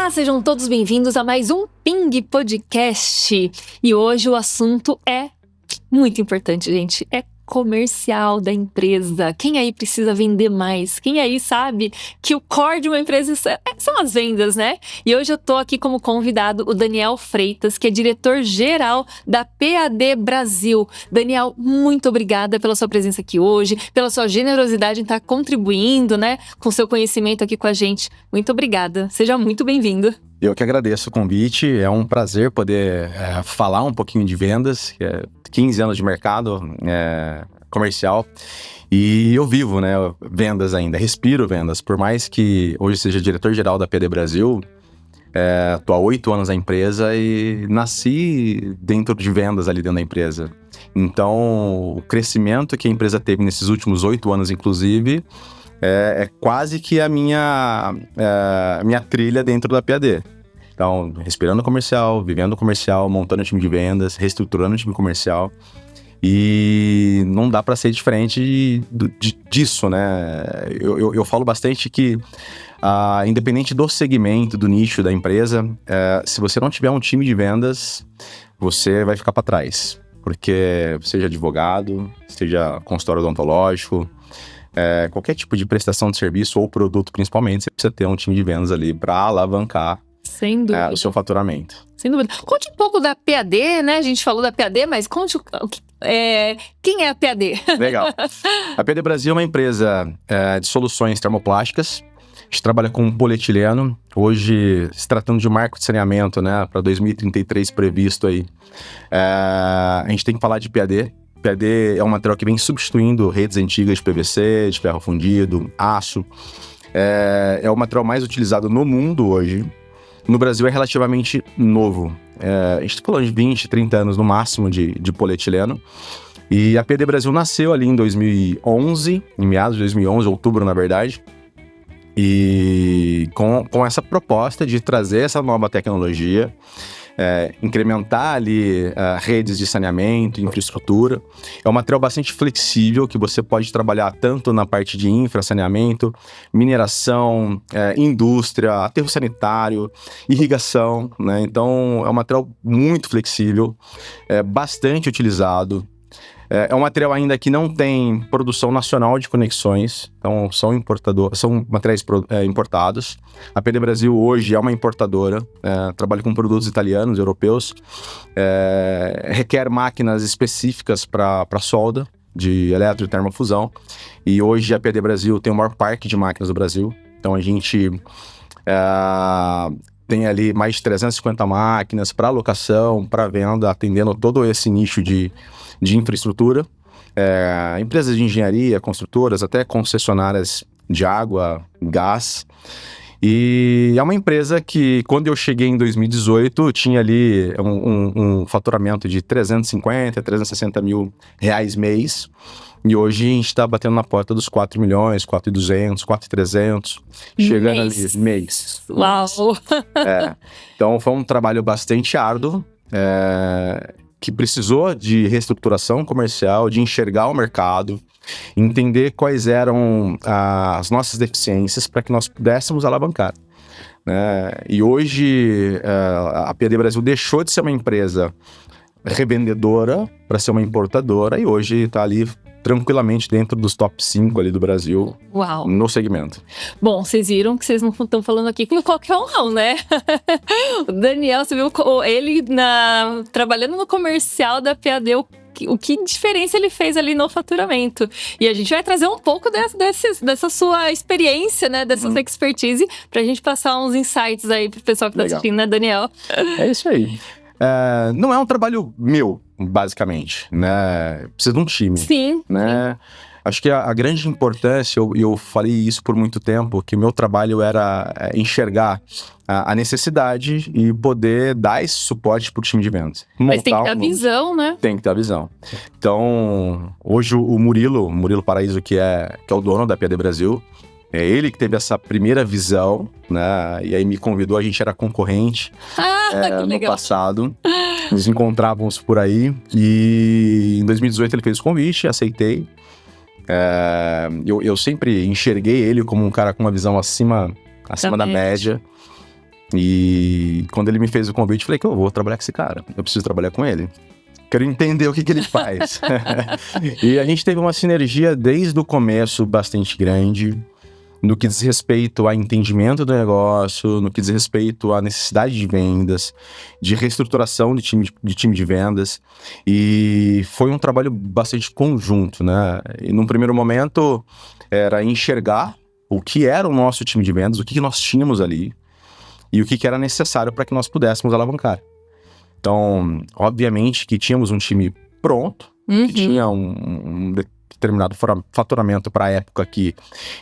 Olá, sejam todos bem-vindos a mais um Ping Podcast. E hoje o assunto é muito importante, gente. É comercial da empresa. Quem aí precisa vender mais? Quem aí sabe que o core de uma empresa são as vendas, né? E hoje eu tô aqui como convidado o Daniel Freitas, que é diretor-geral da PAD Brasil. Daniel, muito obrigada pela sua presença aqui hoje, pela sua generosidade em estar contribuindo, né, com seu conhecimento aqui com a gente. Muito obrigada. Seja muito bem-vindo. Eu que agradeço o convite, é um prazer poder falar um pouquinho de vendas, 15 anos de mercado comercial, e eu vivo, né, vendas ainda, respiro vendas, por mais que hoje seja diretor-geral da PAD Brasil, estou há 8 anos na empresa e nasci dentro de vendas ali dentro da empresa. Então, o crescimento que a empresa teve nesses últimos 8 anos, inclusive, é quase que a minha trilha dentro da PAD. Então, respirando comercial, vivendo comercial, montando time de vendas, reestruturando o time comercial. E não dá para ser diferente disso, né? Eu falo bastante que, independente do segmento, do nicho da empresa, se você não tiver um time de vendas, você vai ficar para trás. Porque seja advogado, seja consultório odontológico, qualquer tipo de prestação de serviço ou produto, principalmente, você precisa ter um time de vendas ali para alavancar sem dúvida. O seu faturamento. Sem dúvida. Conte um pouco da PAD, né? A gente falou da PAD, mas conte quem é a PAD? Legal. A PAD Brasil é uma empresa de soluções termoplásticas. A gente trabalha com polietileno. Hoje, se tratando de marco de saneamento, né, para 2033 previsto aí, a gente tem que falar de PAD. PAD é um material que vem substituindo redes antigas de PVC, de ferro fundido, aço. É o material mais utilizado no mundo hoje. No Brasil é relativamente novo. A gente está falando de 20, 30 anos no máximo de polietileno. E a PAD Brasil nasceu ali em 2011, em meados de 2011, outubro na verdade. E com essa proposta de trazer essa nova tecnologia, incrementar ali redes de saneamento, infraestrutura. É um material bastante flexível que você pode trabalhar tanto na parte de infra, saneamento, mineração, indústria, aterro sanitário, irrigação, né? Então é um material muito flexível, bastante utilizado. É um material ainda que não tem produção nacional de conexões, então são materiais importados. A PAD Brasil hoje é uma importadora, trabalha com produtos italianos, europeus, requer máquinas específicas para solda de eletrotermofusão, e hoje a PAD Brasil tem o maior parque de máquinas do Brasil, então a gente tem ali mais de 350 máquinas para locação, para venda, atendendo todo esse nicho de infraestrutura, empresas de engenharia, construtoras, até concessionárias de água, gás. E é uma empresa que, quando eu cheguei em 2018, tinha ali um faturamento de 350, 360 mil reais mês. E hoje a gente está batendo na porta dos 4 milhões, 4.200, 4.300, chegando ali, mês. Uau! Então foi um trabalho bastante árduo, que precisou de reestruturação comercial, de enxergar o mercado, entender quais eram as nossas deficiências para que nós pudéssemos alavancar, né? E hoje a PAD Brasil deixou de ser uma empresa revendedora para ser uma importadora e hoje está ali tranquilamente dentro dos top 5 ali do Brasil. Uau. No segmento. Bom, vocês viram que vocês não estão falando aqui com qualquer um não, né? O Daniel, você viu ele trabalhando no comercial da PAD, o que diferença ele fez ali no faturamento. E a gente vai trazer um pouco dessa sua experiência, né? Dessa sua expertise, pra gente passar uns insights aí pro pessoal que tá assistindo, né, Daniel? É isso aí. Não é um trabalho meu, basicamente, né? Precisa de um time. Sim. Né? Sim. Acho que a grande importância, eu falei isso por muito tempo, que o meu trabalho era enxergar a necessidade e poder dar esse suporte para o time de vendas. Mas tem que ter a visão, né? Tem que ter a visão. Então, hoje o Murilo Paraíso, que é o dono da PAD Brasil, é ele que teve essa primeira visão, né? E aí me convidou, a gente era concorrente no passado. Nos encontrávamos por aí. E em 2018 ele fez o convite, aceitei. Eu sempre enxerguei ele como um cara com uma visão acima da média. E quando ele me fez o convite, eu falei que eu vou trabalhar com esse cara. Eu preciso trabalhar com ele. Quero entender o que ele faz. E a gente teve uma sinergia desde o começo bastante grande, no que diz respeito a entendimento do negócio, no que diz respeito à necessidade de vendas, de reestruturação de time de vendas. E foi um trabalho bastante conjunto, né? E num primeiro momento, era enxergar o que era o nosso time de vendas, o que nós tínhamos ali, e o que era necessário para que nós pudéssemos alavancar. Então, obviamente que tínhamos um time pronto, que tinha um determinado faturamento para a época que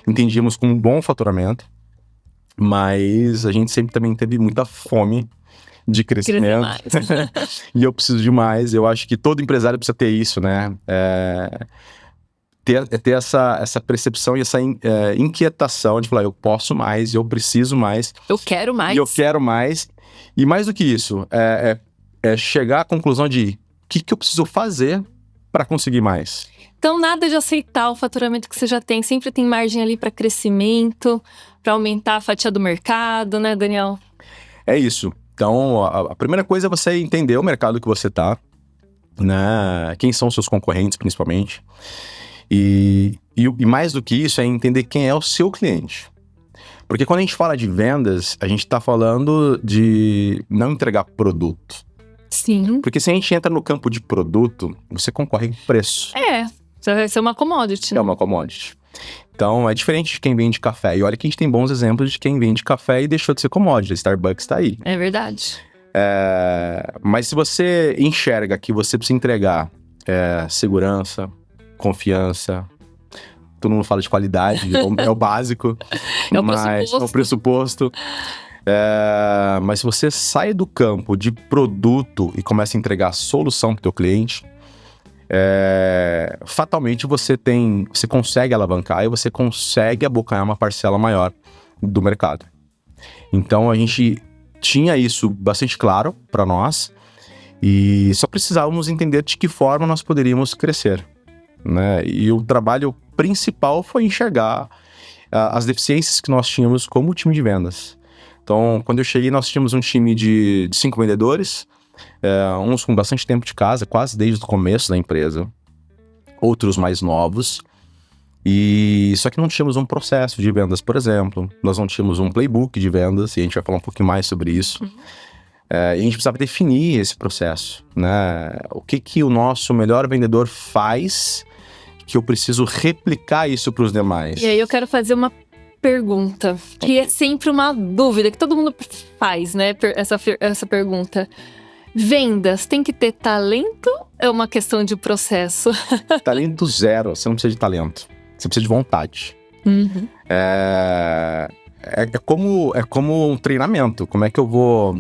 entendíamos com um bom faturamento, mas a gente sempre também teve muita fome de crescimento. E eu preciso de mais. Eu acho que todo empresário precisa ter isso, né? Ter essa percepção e essa inquietação de falar, eu posso mais, eu preciso mais. Eu quero mais. E eu quero mais. E mais do que isso, é chegar à conclusão de o que eu preciso fazer para conseguir mais. Então, nada de aceitar o faturamento que você já tem. Sempre tem margem ali para crescimento, para aumentar a fatia do mercado, né, Daniel? É isso. Então, a primeira coisa é você entender o mercado que você tá, né? Quem são os seus concorrentes, principalmente. E mais do que isso, é entender quem é o seu cliente. Porque quando a gente fala de vendas, a gente tá falando de não entregar produto. Sim. Porque se a gente entra no campo de produto, você concorre com preço. Vai ser uma commodity, né? É uma commodity. Então, é diferente de quem vende café. E olha que a gente tem bons exemplos de quem vende café e deixou de ser commodity. A Starbucks tá aí. É verdade. Mas se você enxerga que você precisa entregar segurança, confiança, todo mundo fala de qualidade, é o básico. É o pressuposto. Mas se você sai do campo de produto e começa a entregar a solução para o teu cliente, fatalmente você consegue alavancar e você consegue abocanhar uma parcela maior do mercado. Então a gente tinha isso bastante claro para nós e só precisávamos entender de que forma nós poderíamos crescer, né? E o trabalho principal foi enxergar as deficiências que nós tínhamos como time de vendas. Então, quando eu cheguei, nós tínhamos um time de 5 vendedores, uns com bastante tempo de casa, quase desde o começo da empresa, outros mais novos, e só que não tínhamos um processo de vendas, por exemplo. Nós não tínhamos um playbook de vendas, e a gente vai falar um pouquinho mais sobre isso. E a gente precisava definir esse processo, né? O que o nosso melhor vendedor faz, que eu preciso replicar isso para os demais. E aí eu quero fazer uma pergunta, que é sempre uma dúvida que todo mundo faz, né? Essa pergunta. Vendas, tem que ter talento ou é uma questão de processo? Talento zero, você não precisa de talento. Você precisa de vontade. É como um treinamento. Como é que eu vou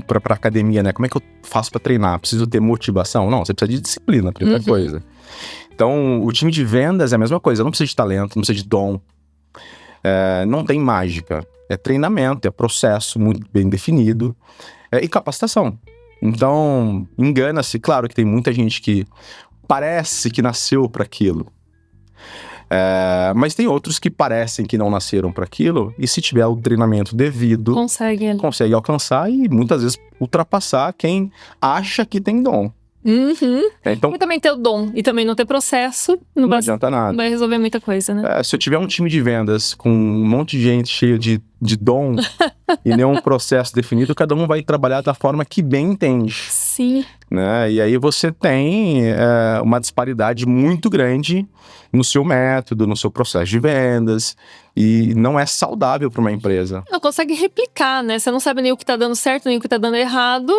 pra academia, né? Como é que eu faço pra treinar? Preciso ter motivação? Não, você precisa de disciplina, primeira coisa. Então, o time de vendas é a mesma coisa. Não precisa de talento, não precisa de dom. Não tem mágica. É treinamento, é processo muito bem definido. E capacitação. Então, engana-se. Claro que tem muita gente que parece que nasceu para aquilo. Mas tem outros que parecem que não nasceram para aquilo. E se tiver o treinamento devido, consegue alcançar e muitas vezes ultrapassar quem acha que tem dom. Então, e também ter o dom e também não ter processo não adianta nada. Não vai resolver muita coisa, né? Se eu tiver um time de vendas com um monte de gente cheia de dom e nenhum processo definido, cada um vai trabalhar da forma que bem entende. Sim. Né? E aí você tem uma disparidade muito grande no seu método, no seu processo de vendas, e não é saudável para uma empresa. Não consegue replicar, né? Você não sabe nem o que tá dando certo, nem o que tá dando errado,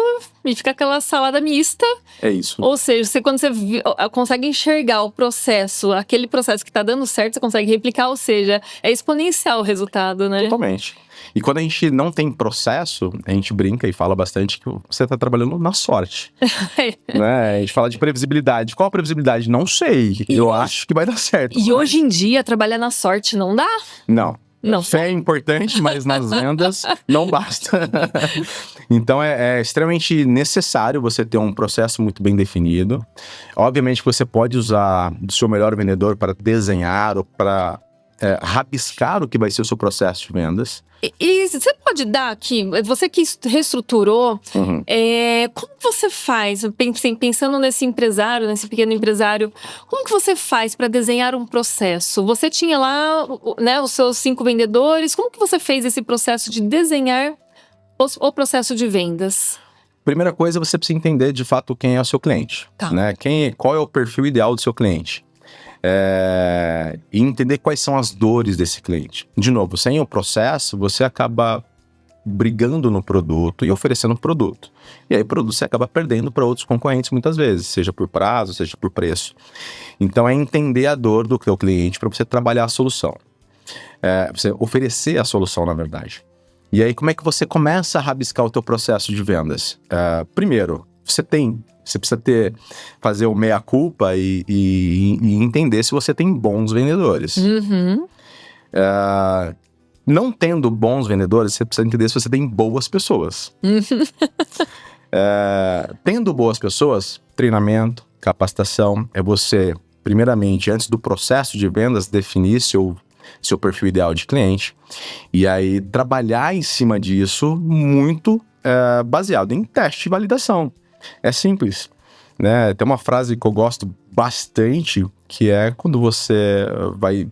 e fica aquela salada mista. É isso. Ou seja, quando você consegue enxergar o processo, aquele processo que tá dando certo, você consegue replicar, ou seja, é exponencial o resultado, né? Totalmente. E quando a gente não tem processo, a gente brinca e fala bastante que você está trabalhando na sorte. Né? A gente fala de previsibilidade. Qual a previsibilidade? Não sei. Eu acho que vai dar certo. E hoje em dia, trabalhar na sorte não dá? Não. Fé é importante, mas nas vendas não basta. Então é extremamente necessário você ter um processo muito bem definido. Obviamente que você pode usar do seu melhor vendedor para desenhar ou para rabiscar o que vai ser o seu processo de vendas. E você pode dar aqui, você que reestruturou, como você faz, pensando nesse empresário, nesse pequeno empresário, como que você faz para desenhar um processo? Você tinha lá, né, os seus 5 vendedores, como que você fez esse processo de desenhar o processo de vendas? Primeira coisa, você precisa entender de fato quem é o seu cliente, Tá. né? Qual é o perfil ideal do seu cliente. E entender quais são as dores desse cliente. De novo, sem o processo, você acaba brigando no produto e oferecendo um produto. E aí o produto você acaba perdendo para outros concorrentes muitas vezes, seja por prazo, seja por preço. Então é entender a dor do seu cliente para você trabalhar a solução. Você oferecer a solução, na verdade. E aí como é que você começa a rabiscar o teu processo de vendas? Primeiro, você precisa fazer o meia-culpa e entender se você tem bons vendedores. Não tendo bons vendedores, você precisa entender se você tem boas pessoas. Tendo boas pessoas, treinamento, capacitação, é você, primeiramente, antes do processo de vendas, definir seu perfil ideal de cliente. E aí, trabalhar em cima disso muito baseado em teste e validação. É simples, né? Tem uma frase que eu gosto bastante, que é quando você vai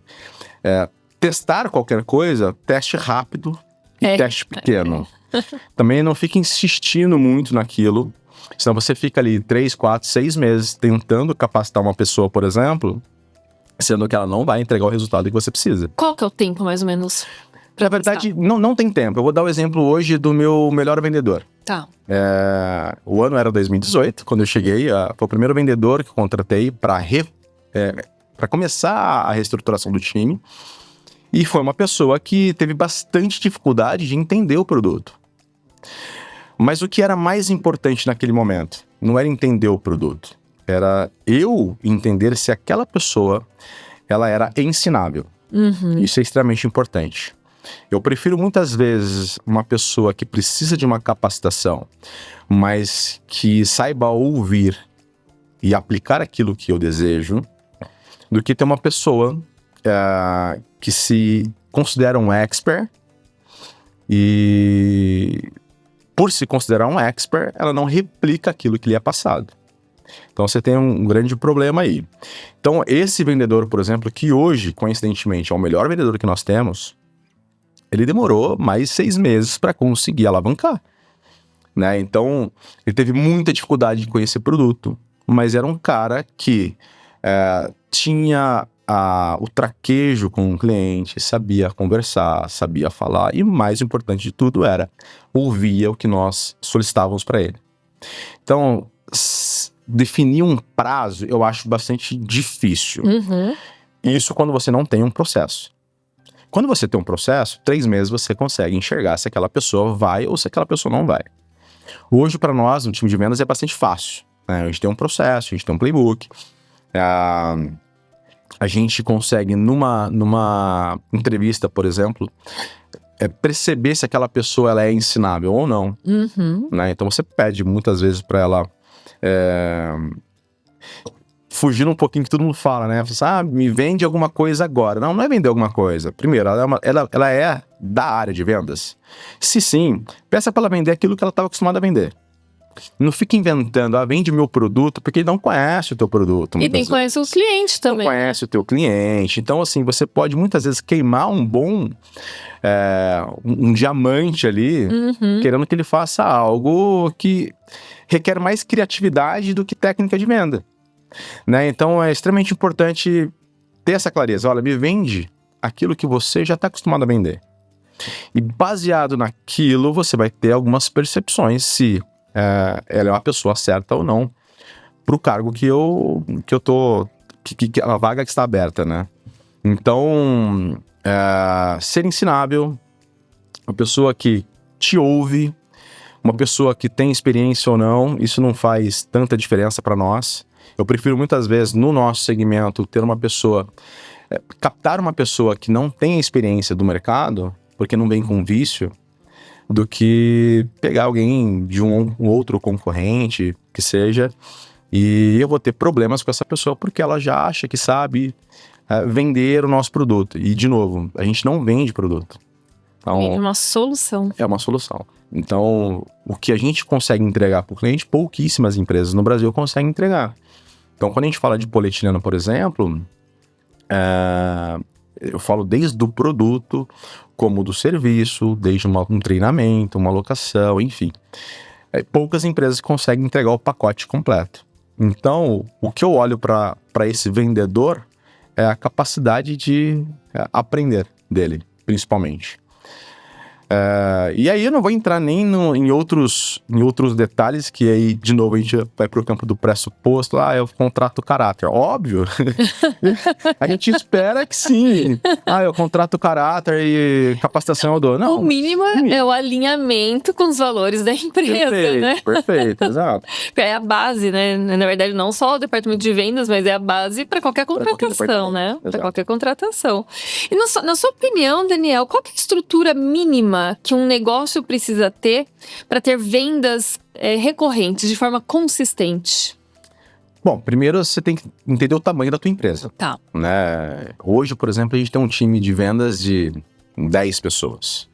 testar qualquer coisa, teste rápido e teste pequeno. Também não fique insistindo muito naquilo, senão você fica ali 3, 4, 6 meses tentando capacitar uma pessoa, por exemplo, sendo que ela não vai entregar o resultado que você precisa. Qual que é o tempo, mais ou menos? Na verdade, não tem tempo. Eu vou dar o exemplo hoje do meu melhor vendedor. Tá. O ano era 2018, quando eu cheguei, foi o primeiro vendedor que eu contratei para começar a reestruturação do time. E foi uma pessoa que teve bastante dificuldade de entender o produto. Mas o que era mais importante naquele momento não era entender o produto. Era eu entender se aquela pessoa ela era ensinável. Isso é extremamente importante. Eu prefiro muitas vezes uma pessoa que precisa de uma capacitação, mas que saiba ouvir e aplicar aquilo que eu desejo, do que ter uma pessoa que se considera um expert e, por se considerar um expert, ela não replica aquilo que lhe é passado. Então você tem um grande problema aí. Então esse vendedor, por exemplo, que hoje, coincidentemente, é o melhor vendedor que nós temos, ele demorou mais 6 meses para conseguir alavancar, né? Então ele teve muita dificuldade de conhecer produto, mas era um cara que tinha o traquejo com o cliente, sabia conversar, sabia falar e, mais importante de tudo, ouvia o que nós solicitávamos para ele. Então, definir um prazo eu acho bastante difícil. Isso quando você não tem um processo. Quando você tem um processo, 3 meses você consegue enxergar se aquela pessoa vai ou se aquela pessoa não vai. Hoje, para nós, no time de vendas, é bastante fácil, né? A gente tem um processo, a gente tem um playbook. A gente consegue, numa entrevista, por exemplo, perceber se aquela pessoa ela é ensinável ou não. Né? Então você pede muitas vezes para ela, fugindo um pouquinho que todo mundo fala, né? Me vende alguma coisa agora. Não é vender alguma coisa. Primeiro, ela é da área de vendas. Se sim, peça para ela vender aquilo que ela estava acostumada a vender. Não fica inventando, vende meu produto, porque ele não conhece o teu produto. E nem conhece os clientes também. Não conhece o teu cliente. Então, assim, você pode muitas vezes queimar um bom, um diamante ali, querendo que ele faça algo que requer mais criatividade do que técnica de venda. Né? Então, é extremamente importante ter essa clareza. Olha, me vende aquilo que você já está acostumado a vender. E baseado naquilo, você vai ter algumas percepções se ela é uma pessoa certa ou não para o cargo que a vaga que está aberta, né? Então, ser ensinável, uma pessoa que te ouve, uma pessoa que tem experiência ou não, isso não faz tanta diferença para nós. Eu prefiro muitas vezes, no nosso segmento, ter uma pessoa, captar uma pessoa que não tem experiência do mercado, porque não vem com vício, do que pegar alguém de um outro concorrente, que seja, e eu vou ter problemas com essa pessoa porque ela já acha que sabe vender o nosso produto. E, de novo, a gente não vende produto. Então, É uma solução. é uma solução. Então, o que a gente consegue entregar para o cliente, pouquíssimas empresas no Brasil conseguem entregar. Então, quando a gente fala de polietileno, por exemplo, eu falo desde o produto, como do serviço, desde um treinamento, uma locação, enfim. Poucas empresas conseguem entregar o pacote completo. Então, o que eu olho para esse vendedor é a capacidade de aprender dele, principalmente. E aí eu não vou entrar nem em outros detalhes, que aí, de novo, a gente vai para o campo do pressuposto. Eu contrato o caráter. Óbvio. A gente espera que sim. Eu contrato o caráter e capacitação eu dou. Não. O mínimo é o alinhamento com os valores da empresa, Perfeito, né? perfeito, exato. É a base, né? Na verdade, não só o departamento de vendas, mas é a base para qualquer contratação, né? Para qualquer contratação. E na sua opinião, Daniel, qual que é a estrutura mínima que um negócio precisa ter para ter vendas recorrentes de forma consistente? Bom, primeiro você tem que entender o tamanho da tua empresa. Tá. Né? Hoje, por exemplo, a gente tem um time de vendas de 10 pessoas.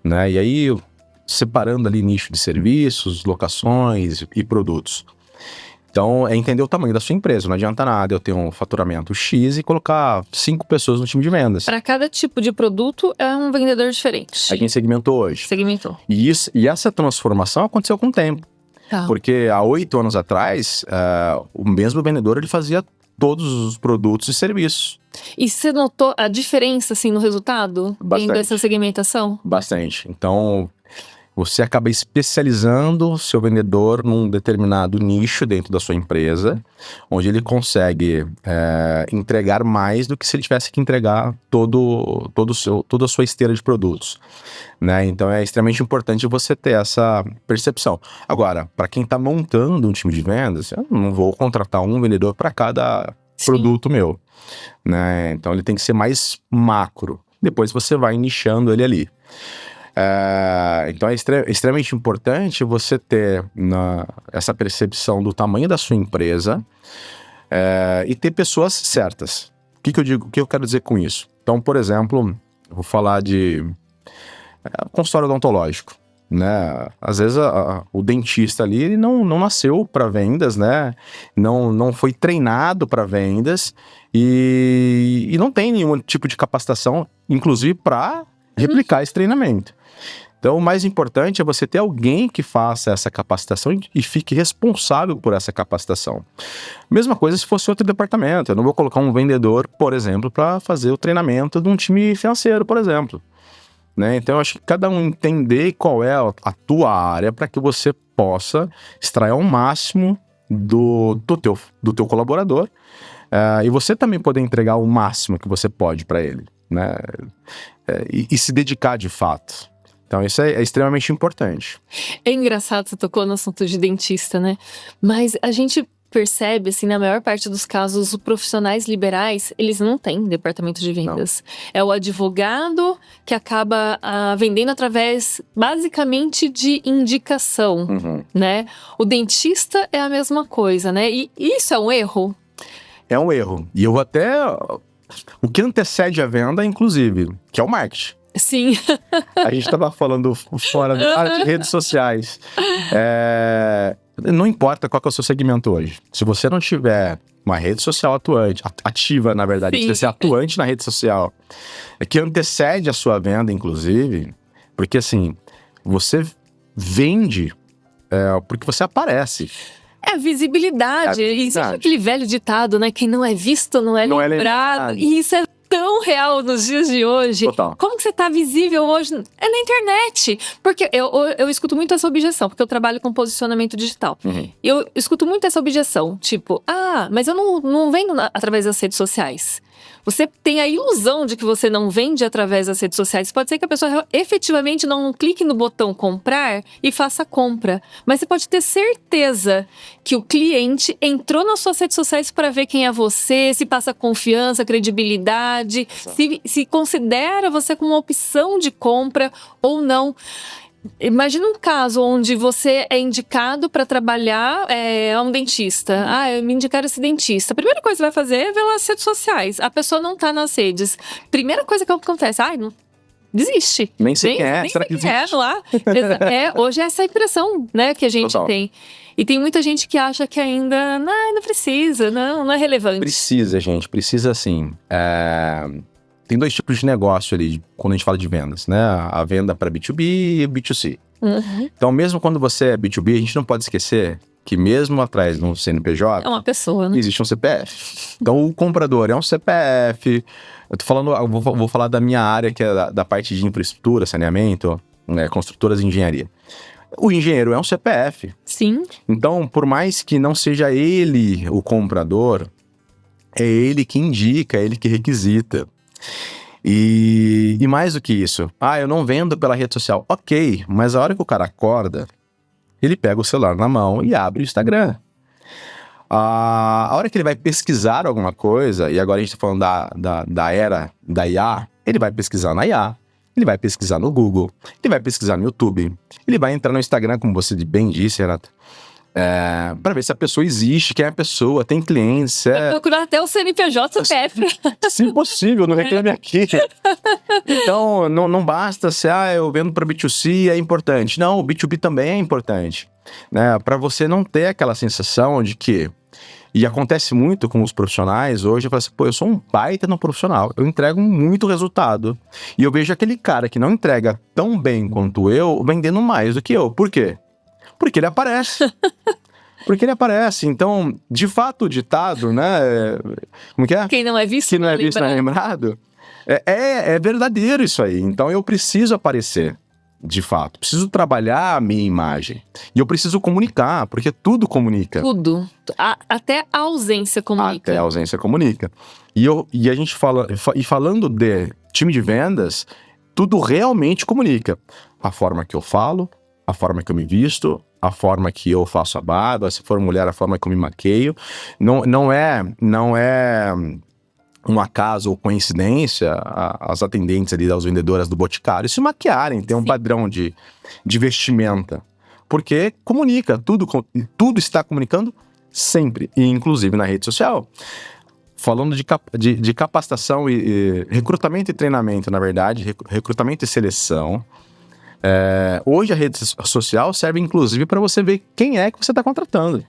Né? E aí, separando ali nicho de serviços, locações e produtos. Então, é entender o tamanho da sua empresa. Não adianta nada eu ter um faturamento X e colocar 5 pessoas no time de vendas. Para cada tipo de produto, é um vendedor diferente. A gente segmentou hoje. Segmentou. E essa transformação aconteceu com o tempo. Tá. Porque há 8 anos atrás, o mesmo vendedor ele fazia todos os produtos e serviços. E você notou a diferença, assim, no resultado? Bastante. Dessa segmentação? Bastante. Então, você acaba especializando o seu vendedor num determinado nicho dentro da sua empresa, onde ele consegue entregar mais do que se ele tivesse que entregar toda a sua esteira de produtos. Né? Então, é extremamente importante você ter essa percepção. Agora, para quem está montando um time de vendas, eu não vou contratar um vendedor para cada produto meu. Né? Então, ele tem que ser mais macro. Depois você vai nichando ele ali. Então é extremamente importante você ter essa percepção do tamanho da sua empresa e ter pessoas certas. O que eu quero dizer com isso? Então, por exemplo, eu vou falar de consultório odontológico. Né? Às vezes o dentista ali ele não nasceu para vendas, né? Não foi treinado para vendas e não tem nenhum tipo de capacitação, inclusive para replicar esse treinamento. Então, o mais importante é você ter alguém que faça essa capacitação e fique responsável por essa capacitação. Mesma coisa se fosse outro departamento. Eu não vou colocar um vendedor, por exemplo, para fazer o treinamento de um time financeiro, por exemplo. Né? Então, eu acho que cada um entender qual é a tua área para que você possa extrair ao máximo do teu colaborador e você também poder entregar o máximo que você pode para ele. Né? E se dedicar de fato. Então, isso é extremamente importante. É engraçado, você tocou no assunto de dentista, né? Mas a gente percebe, assim, na maior parte dos casos, os profissionais liberais, eles não têm departamento de vendas. Não. É o advogado que acaba vendendo através, basicamente, de indicação, né? O dentista é a mesma coisa, né? E isso é um erro? É um erro. E eu até... O que antecede a venda, inclusive, que é o marketing. Sim. A gente estava falando fora de redes sociais. Não importa qual que é o seu segmento hoje. Se você não tiver uma rede social atuante, ativa, na verdade, Sim. Você ser atuante na rede social, que antecede a sua venda, inclusive, porque assim, você vende porque você aparece. É a visibilidade. Existe aquele velho ditado, né? Quem não é visto não é lembrado. E isso é tão real nos dias de hoje. Total. Como que você tá visível hoje? É na internet. Porque eu escuto muito essa objeção, porque eu trabalho com posicionamento digital. E eu escuto muito essa objeção, tipo, mas eu não vendo através das redes sociais. Você tem a ilusão de que você não vende através das redes sociais. Pode ser que a pessoa efetivamente não clique no botão comprar e faça a compra. Mas você pode ter certeza que o cliente entrou nas suas redes sociais para ver quem é você, se passa confiança, credibilidade, se considera você como uma opção de compra ou não. Imagina um caso onde você é indicado para trabalhar a um dentista. Me indicaram esse dentista. A primeira coisa que vai fazer é ver lá as redes sociais. A pessoa não tá nas redes. Primeira coisa que acontece, não desiste. Nem sei quem é. Será que existe? Lá. Hoje é essa impressão, né, que a gente tem. E tem muita gente que acha que ainda não precisa, não é relevante. Precisa, gente. Precisa sim. Tem dois tipos de negócio ali, quando a gente fala de vendas, né? A venda para B2B e B2C. Uhum. Então, mesmo quando você é B2B, a gente não pode esquecer que mesmo atrás de um CNPJ... É uma pessoa, né? Existe um CPF. Então, o comprador é um CPF. Eu tô falando, vou falar da minha área, que é da parte de infraestrutura, saneamento, né, construtoras e engenharia. O engenheiro é um CPF. Sim. Então, por mais que não seja ele o comprador, é ele que indica, é ele que requisita. E mais do que isso, eu não vendo pela rede social. Ok, mas a hora que o cara acorda, ele pega o celular na mão e abre o Instagram. A hora que ele vai pesquisar alguma coisa, e agora a gente tá falando da era da IA, ele vai pesquisar na IA, ele vai pesquisar no Google, ele vai pesquisar no YouTube, ele vai entrar no Instagram, como você bem disse, Renata, para ver se a pessoa existe, quem é a pessoa, tem clientes. Vai procurar até o CNPJ, CPF. Se possível, não reclame aqui. Então, não basta se eu vendo para B2C é importante. Não, o B2B também é importante. Né? Para você não ter aquela sensação de que... E acontece muito com os profissionais hoje, eu falo assim, eu sou um baita no profissional, eu entrego muito resultado. E eu vejo aquele cara que não entrega tão bem quanto eu, vendendo mais do que eu. Por quê? Porque ele aparece. Porque ele aparece. Então, de fato, o ditado, né? Como que é? Quem não é visto, que não é visto, não é lembrado. É verdadeiro isso aí. Então, eu preciso aparecer, de fato. Preciso trabalhar a minha imagem. E eu preciso comunicar, porque tudo comunica. Tudo. Até a ausência comunica. Até a ausência comunica. E a gente fala... E falando de time de vendas, tudo realmente comunica. A forma que eu falo, a forma que eu me visto, a forma que eu faço a barba, se for mulher, a forma que eu me maqueio. Não é um acaso ou coincidência as atendentes ali, as vendedoras do Boticário se maquiarem, ter um padrão de vestimenta. Porque comunica, tudo está comunicando sempre, e inclusive na rede social. Falando de capacitação e recrutamento e treinamento, na verdade, recrutamento e seleção. Hoje a rede social serve inclusive para você ver quem é que você está contratando.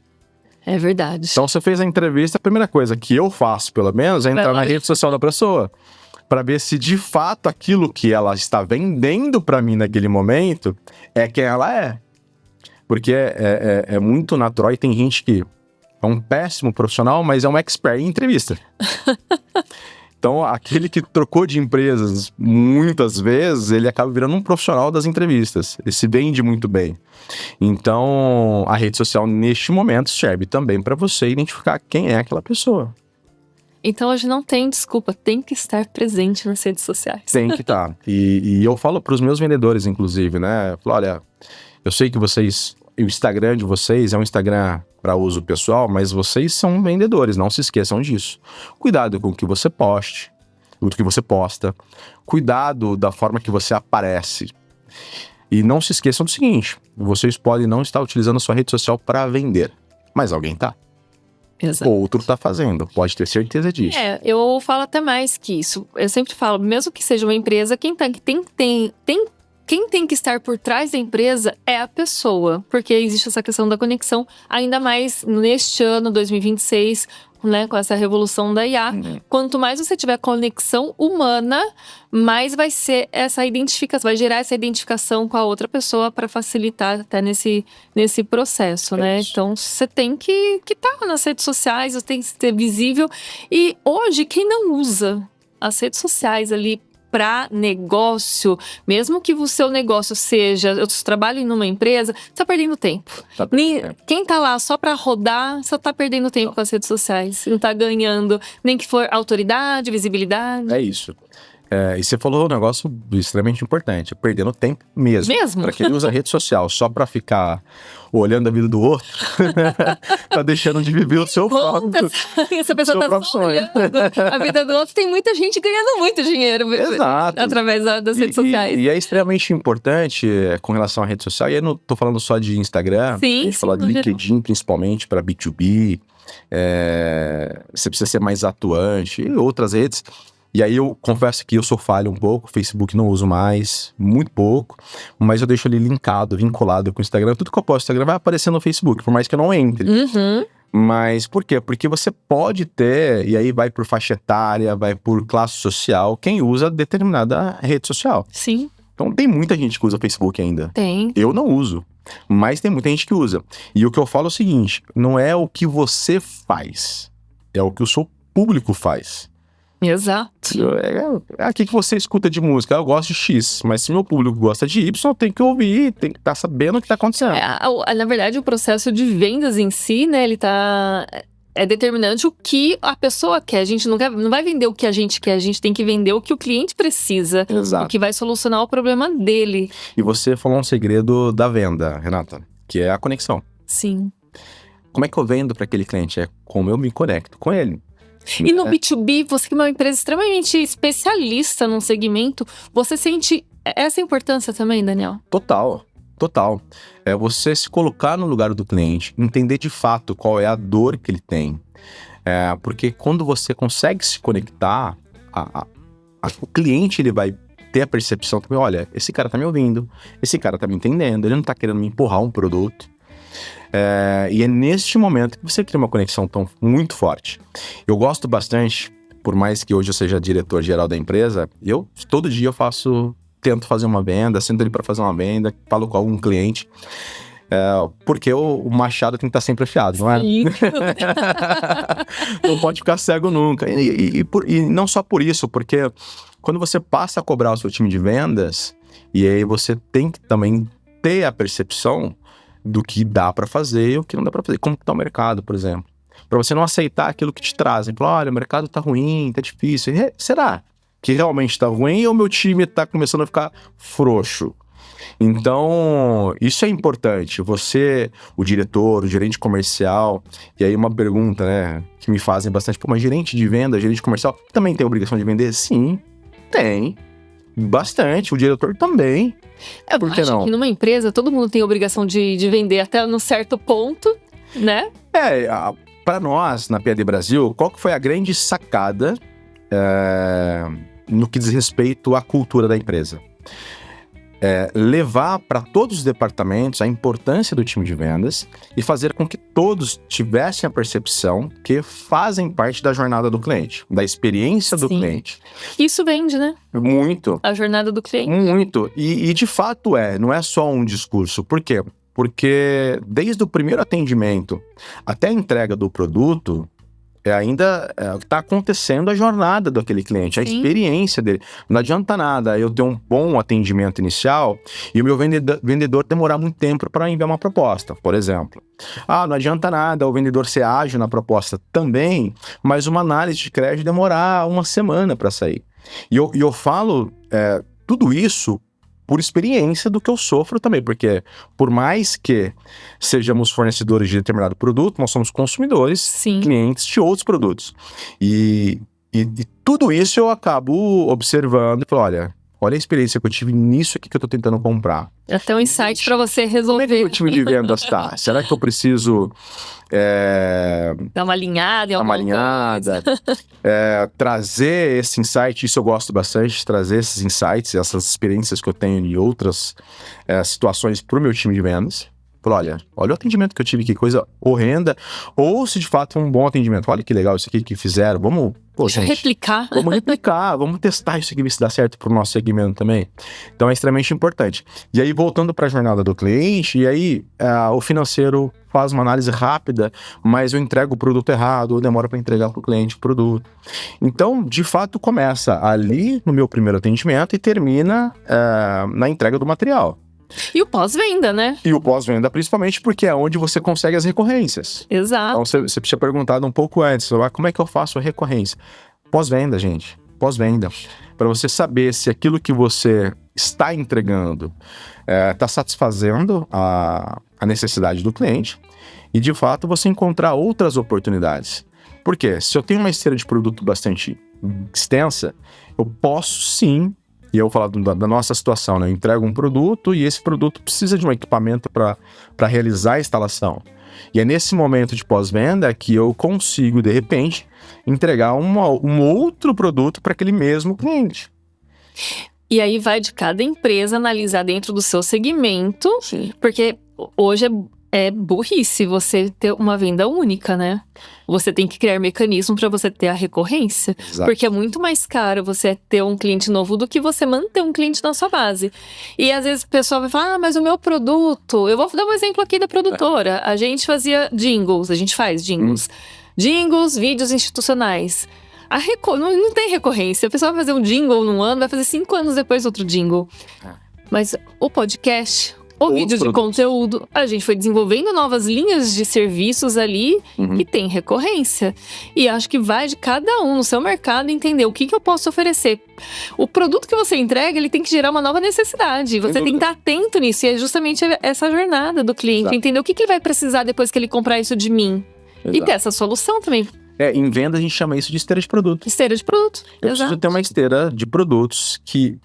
É verdade. Então você fez a entrevista, a primeira coisa que eu faço, pelo menos, é entrar na rede social da pessoa, para ver se de fato aquilo que ela está vendendo para mim naquele momento é quem ela é. Porque é muito natural e tem gente que é um péssimo profissional, mas é um expert em entrevista. Então, aquele que trocou de empresas muitas vezes, ele acaba virando um profissional das entrevistas. Ele se vende muito bem. Então, a rede social, neste momento, serve também para você identificar quem é aquela pessoa. Então, hoje não tem desculpa, tem que estar presente nas redes sociais. Tem que estar. E eu falo para os meus vendedores, inclusive, né? Eu falo, olha, eu sei que vocês... O Instagram de vocês é um Instagram para uso pessoal, mas vocês são vendedores, não se esqueçam disso. Cuidado com o que você poste, o que você posta. Cuidado da forma que você aparece. E não se esqueçam do seguinte, vocês podem não estar utilizando a sua rede social para vender, mas alguém tá. Exato. Outro tá fazendo, pode ter certeza disso. Eu falo até mais que isso. Eu sempre falo, mesmo que seja uma empresa, quem tem que estar por trás da empresa é a pessoa, porque existe essa questão da conexão, ainda mais neste ano, 2026, né, com essa revolução da IA. Quanto mais você tiver conexão humana, mais vai ser essa identificação, vai gerar essa identificação com a outra pessoa para facilitar até nesse processo, né? Então, você tem que estar nas redes sociais, você tem que ser visível. E hoje, quem não usa as redes sociais ali para negócio, mesmo que o seu negócio seja, eu trabalho em uma empresa, você tá perdendo tempo. Quem tá lá só para rodar, só tá perdendo tempo com as redes sociais. Não tá ganhando, nem que for autoridade, visibilidade. É isso. E você falou um negócio extremamente importante, perdendo tempo mesmo. Mesmo? Pra quem usa rede social só pra ficar olhando a vida do outro, tá deixando de viver o seu próprio. Essa pessoa tá só olhando a vida do outro. Tem muita gente ganhando muito dinheiro Exato. através das redes sociais. E é extremamente importante com relação à rede social. E aí não tô falando só de Instagram, Sim, a gente fala de LinkedIn principalmente para B2B. Você precisa ser mais atuante e outras redes. E aí eu confesso que eu sou falho um pouco, Facebook não uso mais, muito pouco, mas eu deixo ali linkado, vinculado com o Instagram. Tudo que eu posto no Instagram vai aparecer no Facebook, por mais que eu não entre. Uhum. Mas por quê? Porque você pode ter, e aí vai por faixa etária, vai por classe social, quem usa determinada rede social. Sim. Então tem muita gente que usa Facebook ainda. Tem. Eu não uso, mas tem muita gente que usa. E o que eu falo é o seguinte, não é o que você faz, é o que o seu público faz. Exato. Aqui que você escuta de música, eu gosto de X, mas se meu público gosta de Y, tem que ouvir, tem que estar sabendo o que está acontecendo. Na verdade, o processo de vendas em si, né, ele é determinante o que a pessoa quer. A gente não vai vender o que a gente quer, a gente tem que vender o que o cliente precisa. Exato. O que vai solucionar o problema dele. E você falou um segredo da venda, Renata, que é a conexão. Sim. Como é que eu vendo para aquele cliente? É como eu me conecto com ele. E no B2B, você que é uma empresa extremamente especialista num segmento, você sente essa importância também, Daniel? Total. É você se colocar no lugar do cliente, entender de fato qual é a dor que ele tem. Porque quando você consegue se conectar, o cliente ele vai ter a percepção que, olha, esse cara tá me ouvindo, esse cara tá me entendendo, ele não tá querendo me empurrar um produto. E é neste momento que você cria uma conexão muito forte. Eu gosto bastante, por mais que hoje eu seja diretor-geral da empresa, todo dia eu tento fazer uma venda, sento ali para fazer uma venda, falo com algum cliente, porque o machado tem que estar sempre afiado, não é? Não pode ficar cego nunca. E não só por isso, porque quando você passa a cobrar o seu time de vendas, e aí você tem que também ter a percepção do que dá para fazer e o que não dá para fazer. Como que tá o mercado, por exemplo. Para você não aceitar aquilo que te trazem. Falar, olha, o mercado tá ruim, tá difícil. Será que realmente tá ruim ou meu time tá começando a ficar frouxo? Então, isso é importante. Você, o diretor, o gerente comercial, e aí uma pergunta, né, que me fazem bastante. Pô, mas gerente de venda, gerente comercial, também tem a obrigação de vender? Sim, tem. Bastante. O diretor também. Por que não? Acho que numa empresa, todo mundo tem a obrigação de vender até num certo ponto, né? Para nós, na PAD Brasil, qual que foi a grande sacada no que diz respeito à cultura da empresa? Levar para todos os departamentos a importância do time de vendas e fazer com que todos tivessem a percepção que fazem parte da jornada do cliente, da experiência do cliente. Isso vende, né? Muito. A jornada do cliente. Muito. E de fato não é só um discurso. Por quê? Porque desde o primeiro atendimento até a entrega do produto, ainda está acontecendo a jornada daquele cliente, a experiência dele. Não adianta nada eu ter um bom atendimento inicial e o meu vendedor demorar muito tempo para enviar uma proposta, por exemplo. Não adianta nada o vendedor ser ágil na proposta também, mas uma análise de crédito demorar uma semana para sair. E eu falo tudo isso por experiência do que eu sofro também, porque por mais que sejamos fornecedores de determinado produto, nós somos consumidores, clientes de outros produtos. E tudo isso eu acabo observando e falo, olha a experiência que eu tive nisso aqui que eu tô tentando comprar. Até um insight para você resolver. Como é que o time de vendas tá? Será que eu preciso dar uma alinhada em alguma coisa? Trazer esse insight, isso eu gosto bastante, trazer esses insights, essas experiências que eu tenho em outras situações pro meu time de vendas. Olha o atendimento que eu tive, que coisa horrenda. Ou se de fato é um bom atendimento. Olha que legal isso aqui que fizeram. Vamos replicar. Vamos replicar, vamos testar isso aqui, ver se dá certo pro nosso segmento também. Então é extremamente importante. E aí, voltando para a jornada do cliente, e aí o financeiro faz uma análise rápida, mas eu entrego o produto errado, ou demora para entregar pro cliente o produto. Então, de fato, começa ali no meu primeiro atendimento e termina na entrega do material. E o pós-venda, né? E o pós-venda, principalmente porque é onde você consegue as recorrências. Exato. Então, você tinha perguntado um pouco antes, como é que eu faço a recorrência? Pós-venda, gente. pós-venda, para você saber se aquilo que você está entregando está satisfazendo a necessidade do cliente e, de fato, você encontrar outras oportunidades. Por quê? Se eu tenho uma esteira de produto bastante extensa, eu posso sim, e eu vou falar da nossa situação, né? Eu entrego um produto e esse produto precisa de um equipamento para realizar a instalação. E é nesse momento de pós-venda que eu consigo, de repente, entregar um outro produto para aquele mesmo cliente. E aí vai de cada empresa analisar dentro do seu segmento, porque hoje é burrice você ter uma venda única, né? Você tem que criar mecanismo para você ter a recorrência. Exato. Porque é muito mais caro você ter um cliente novo do que você manter um cliente na sua base. E às vezes o pessoal vai falar, mas o meu produto... Eu vou dar um exemplo aqui da produtora. A gente fazia jingles, a gente faz jingles. Jingles, vídeos institucionais. Não tem recorrência. A pessoa vai fazer um jingle num ano, vai fazer 5 anos depois outro jingle. Mas o podcast... O vídeo de conteúdo, a gente foi desenvolvendo novas linhas de serviços ali que tem recorrência. E acho que vai de cada um no seu mercado entender o que eu posso oferecer. O produto que você entrega, ele tem que gerar uma nova necessidade. Você tem que estar atento nisso. E é justamente essa jornada do cliente. Entender o que ele vai precisar depois que ele comprar isso de mim. Exato. E ter essa solução também. Em venda a gente chama isso de esteira de produto. Esteira de produto, eu preciso ter uma esteira de produtos que...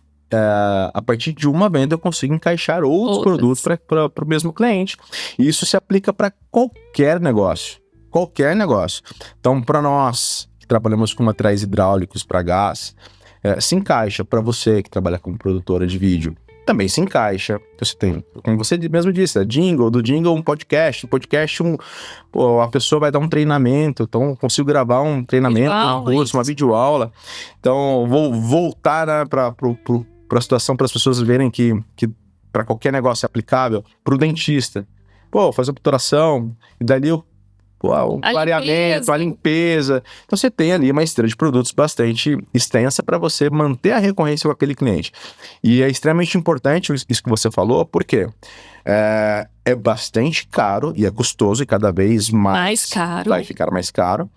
a partir de uma venda eu consigo encaixar outros produtos para o mesmo cliente. E isso se aplica para qualquer negócio. Qualquer negócio. Então, para nós que trabalhamos com materiais hidráulicos para gás, se encaixa. Para você que trabalha como produtora de vídeo, também se encaixa. Você tem, como você mesmo disse, jingle, do jingle um podcast. O podcast, a pessoa vai dar um treinamento. Então, eu consigo gravar um treinamento, um curso, uma videoaula. Então, vou voltar, né, para a situação, para as pessoas verem que para qualquer negócio é aplicável, para o dentista. Fazer obturação, e dali um clareamento, a limpeza. Então você tem ali uma esteira de produtos bastante extensa para você manter a recorrência com aquele cliente. E é extremamente importante isso que você falou, porque é bastante caro e é custoso e cada vez mais caro. Vai ficar mais caro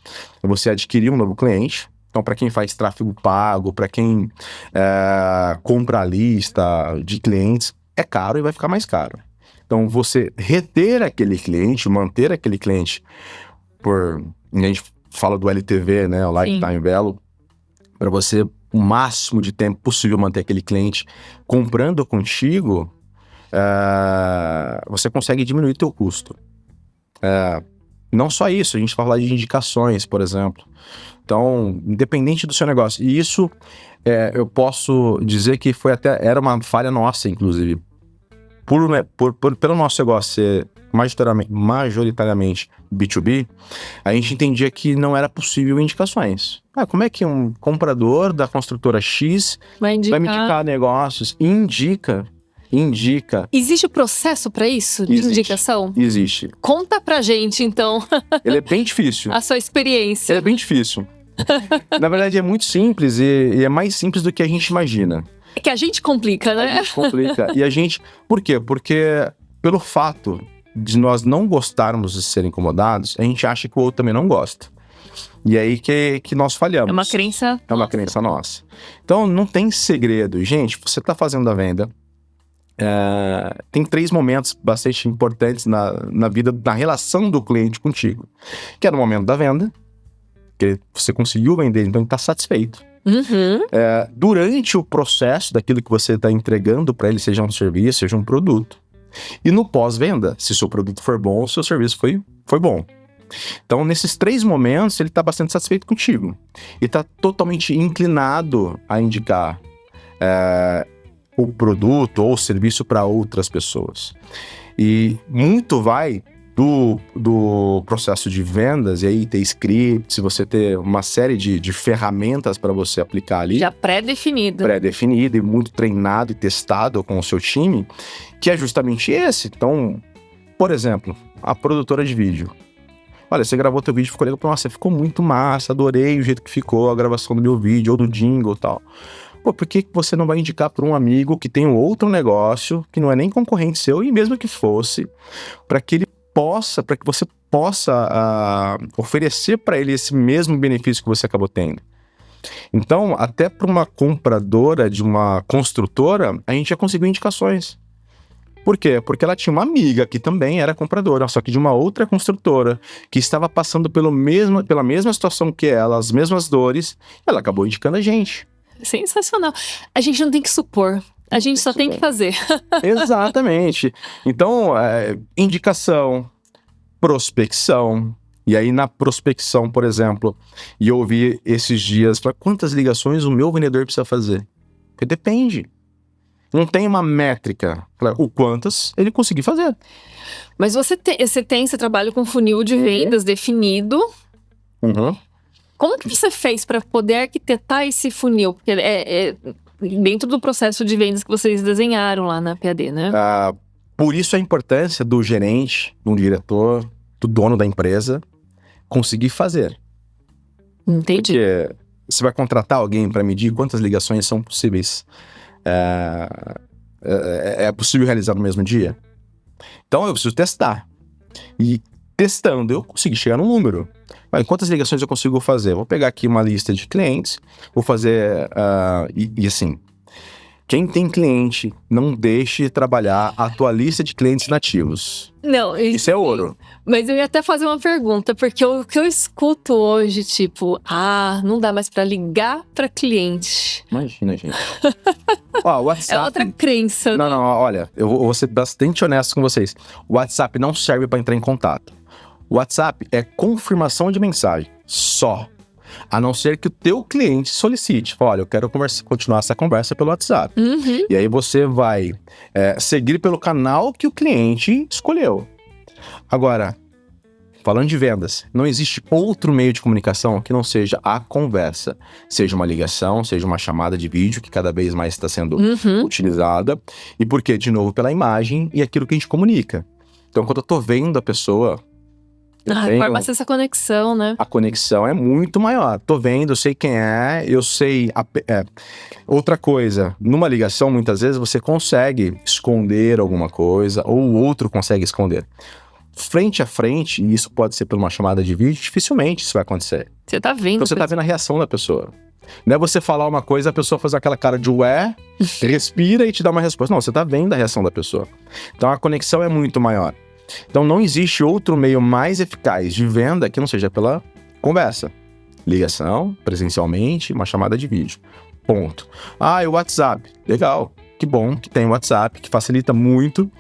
você adquirir um novo cliente. Então, para quem faz tráfego pago, para quem compra a lista de clientes, é caro e vai ficar mais caro. Então, você reter aquele cliente, manter aquele cliente a gente fala do LTV, né, o Lifetime Value, para você, o máximo de tempo possível, manter aquele cliente comprando contigo, você consegue diminuir o teu custo. Não só isso, a gente vai falar de indicações, por exemplo. Então, independente do seu negócio. E isso, eu posso dizer que era uma falha nossa, inclusive. Pelo nosso negócio ser majoritariamente B2B, a gente entendia que não era possível indicações. Como é que um comprador da construtora X vai me indicar negócios? Indica. Existe o processo para isso, de indicação? Existe. Conta pra gente, então. Ele é bem difícil. A sua experiência. Ele é bem difícil. Na verdade, é muito simples e é mais simples do que a gente imagina. É que a gente complica, né? A gente complica. E a gente... Por quê? Porque pelo fato de nós não gostarmos de ser incomodados, a gente acha que o outro também não gosta. E aí que nós falhamos. É uma crença. É uma crença nossa. Então, não tem segredo. Gente, você está fazendo a venda. Tem 3 momentos bastante importantes na vida, na relação do cliente contigo. Que é no momento da venda, que você conseguiu vender, então ele está satisfeito. Durante o processo daquilo que você está entregando para ele, seja um serviço, seja um produto. E no pós-venda, se seu produto for bom, o seu serviço foi bom. Então, nesses 3 momentos, ele está bastante satisfeito contigo. E está totalmente inclinado a indicar o produto ou o serviço para outras pessoas. E muito vai do processo de vendas, e aí ter script, se você ter uma série de ferramentas para você aplicar ali. Já pré-definido. Pré-definido e muito treinado e testado com o seu time, que é justamente esse. Então, por exemplo, a produtora de vídeo. Olha, você gravou teu vídeo, ficou legal, nossa, ficou muito massa, adorei o jeito que ficou a gravação do meu vídeo, ou do jingle e tal. Por que você não vai indicar para um amigo que tem um outro negócio, que não é nem concorrente seu, e mesmo que fosse, para que você possa oferecer para ele esse mesmo benefício que você acabou tendo? Então, até para uma compradora de uma construtora, a gente já conseguiu indicações. Por quê? Porque ela tinha uma amiga que também era compradora, só que de uma outra construtora, que estava passando pela mesma situação que ela, as mesmas dores, ela acabou indicando a gente. Sensacional. A gente não tem que supor. A gente só tem que fazer. Exatamente. Então, indicação, prospecção. E aí, na prospecção, por exemplo, e eu ouvi esses dias, quantas ligações o meu vendedor precisa fazer? Porque depende. Não tem uma métrica. O quantas ele conseguir fazer. Mas você trabalha com funil de vendas definido. Uhum. Como que você fez para poder arquitetar esse funil? Porque é dentro do processo de vendas que vocês desenharam lá na PAD, né? Por isso a importância do gerente, do diretor, do dono da empresa, conseguir fazer. Entendi. Porque você vai contratar alguém para medir quantas ligações são possíveis. É possível realizar no mesmo dia? Então eu preciso testar. E testando, eu consegui chegar num número. Quantas ligações eu consigo fazer? Vou pegar aqui uma lista de clientes, vou fazer... e assim, quem tem cliente, não deixe trabalhar a tua lista de clientes nativos. Não, isso é ouro. Mas eu ia até fazer uma pergunta, porque o que eu escuto hoje, tipo, não dá mais pra ligar pra cliente. Imagina, gente. Ó, WhatsApp... É outra crença. Não, olha, eu vou ser bastante honesto com vocês. O WhatsApp não serve para entrar em contato. O WhatsApp é confirmação de mensagem, só. A não ser que o teu cliente solicite. Fala, olha, eu quero continuar essa conversa pelo WhatsApp. Uhum. E aí você vai seguir pelo canal que o cliente escolheu. Agora, falando de vendas, não existe outro meio de comunicação que não seja a conversa. Seja uma ligação, seja uma chamada de vídeo, que cada vez mais está sendo utilizada. E por quê? De novo, pela imagem e aquilo que a gente comunica. Então, quando eu tô vendo a pessoa... forma essa conexão, né? A conexão é muito maior. Tô vendo, eu sei quem é, eu sei... Outra coisa, numa ligação, muitas vezes, você consegue esconder alguma coisa, ou o outro consegue esconder. Frente a frente, e isso pode ser por uma chamada de vídeo, dificilmente isso vai acontecer. Você tá vendo. Então você tá vendo a reação da pessoa. Não é você falar uma coisa, a pessoa fazer aquela cara de ué, respira e te dá uma resposta. Não, você tá vendo a reação da pessoa. Então a conexão é muito maior. Então não existe outro meio mais eficaz de venda que não seja pela conversa. Ligação, presencialmente, uma chamada de vídeo. Ponto. E o WhatsApp. Legal. Que bom que tem o WhatsApp, que facilita muito.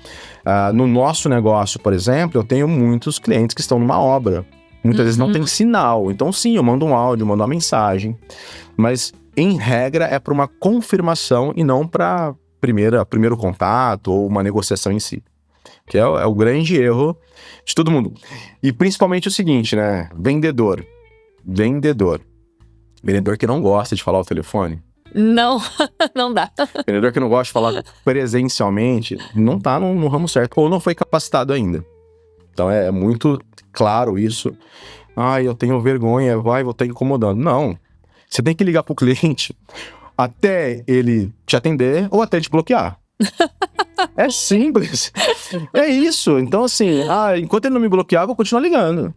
No nosso negócio, por exemplo, eu tenho muitos clientes que estão numa obra. Muitas vezes não tem sinal. Então sim, eu mando um áudio, mando uma mensagem. Mas, em regra, é para uma confirmação e não para primeiro contato ou uma negociação em si. Que é o grande erro de todo mundo. E principalmente o seguinte, né? Vendedor que não gosta de falar ao telefone. Não, não dá. Vendedor que não gosta de falar presencialmente, não tá no ramo certo, ou não foi capacitado ainda. Então é muito claro isso. Eu tenho vergonha, vou estar incomodando. Não, você tem que ligar pro cliente até ele te atender ou até te bloquear. É simples. É isso. Então, assim, enquanto ele não me bloquear, eu vou continuar ligando.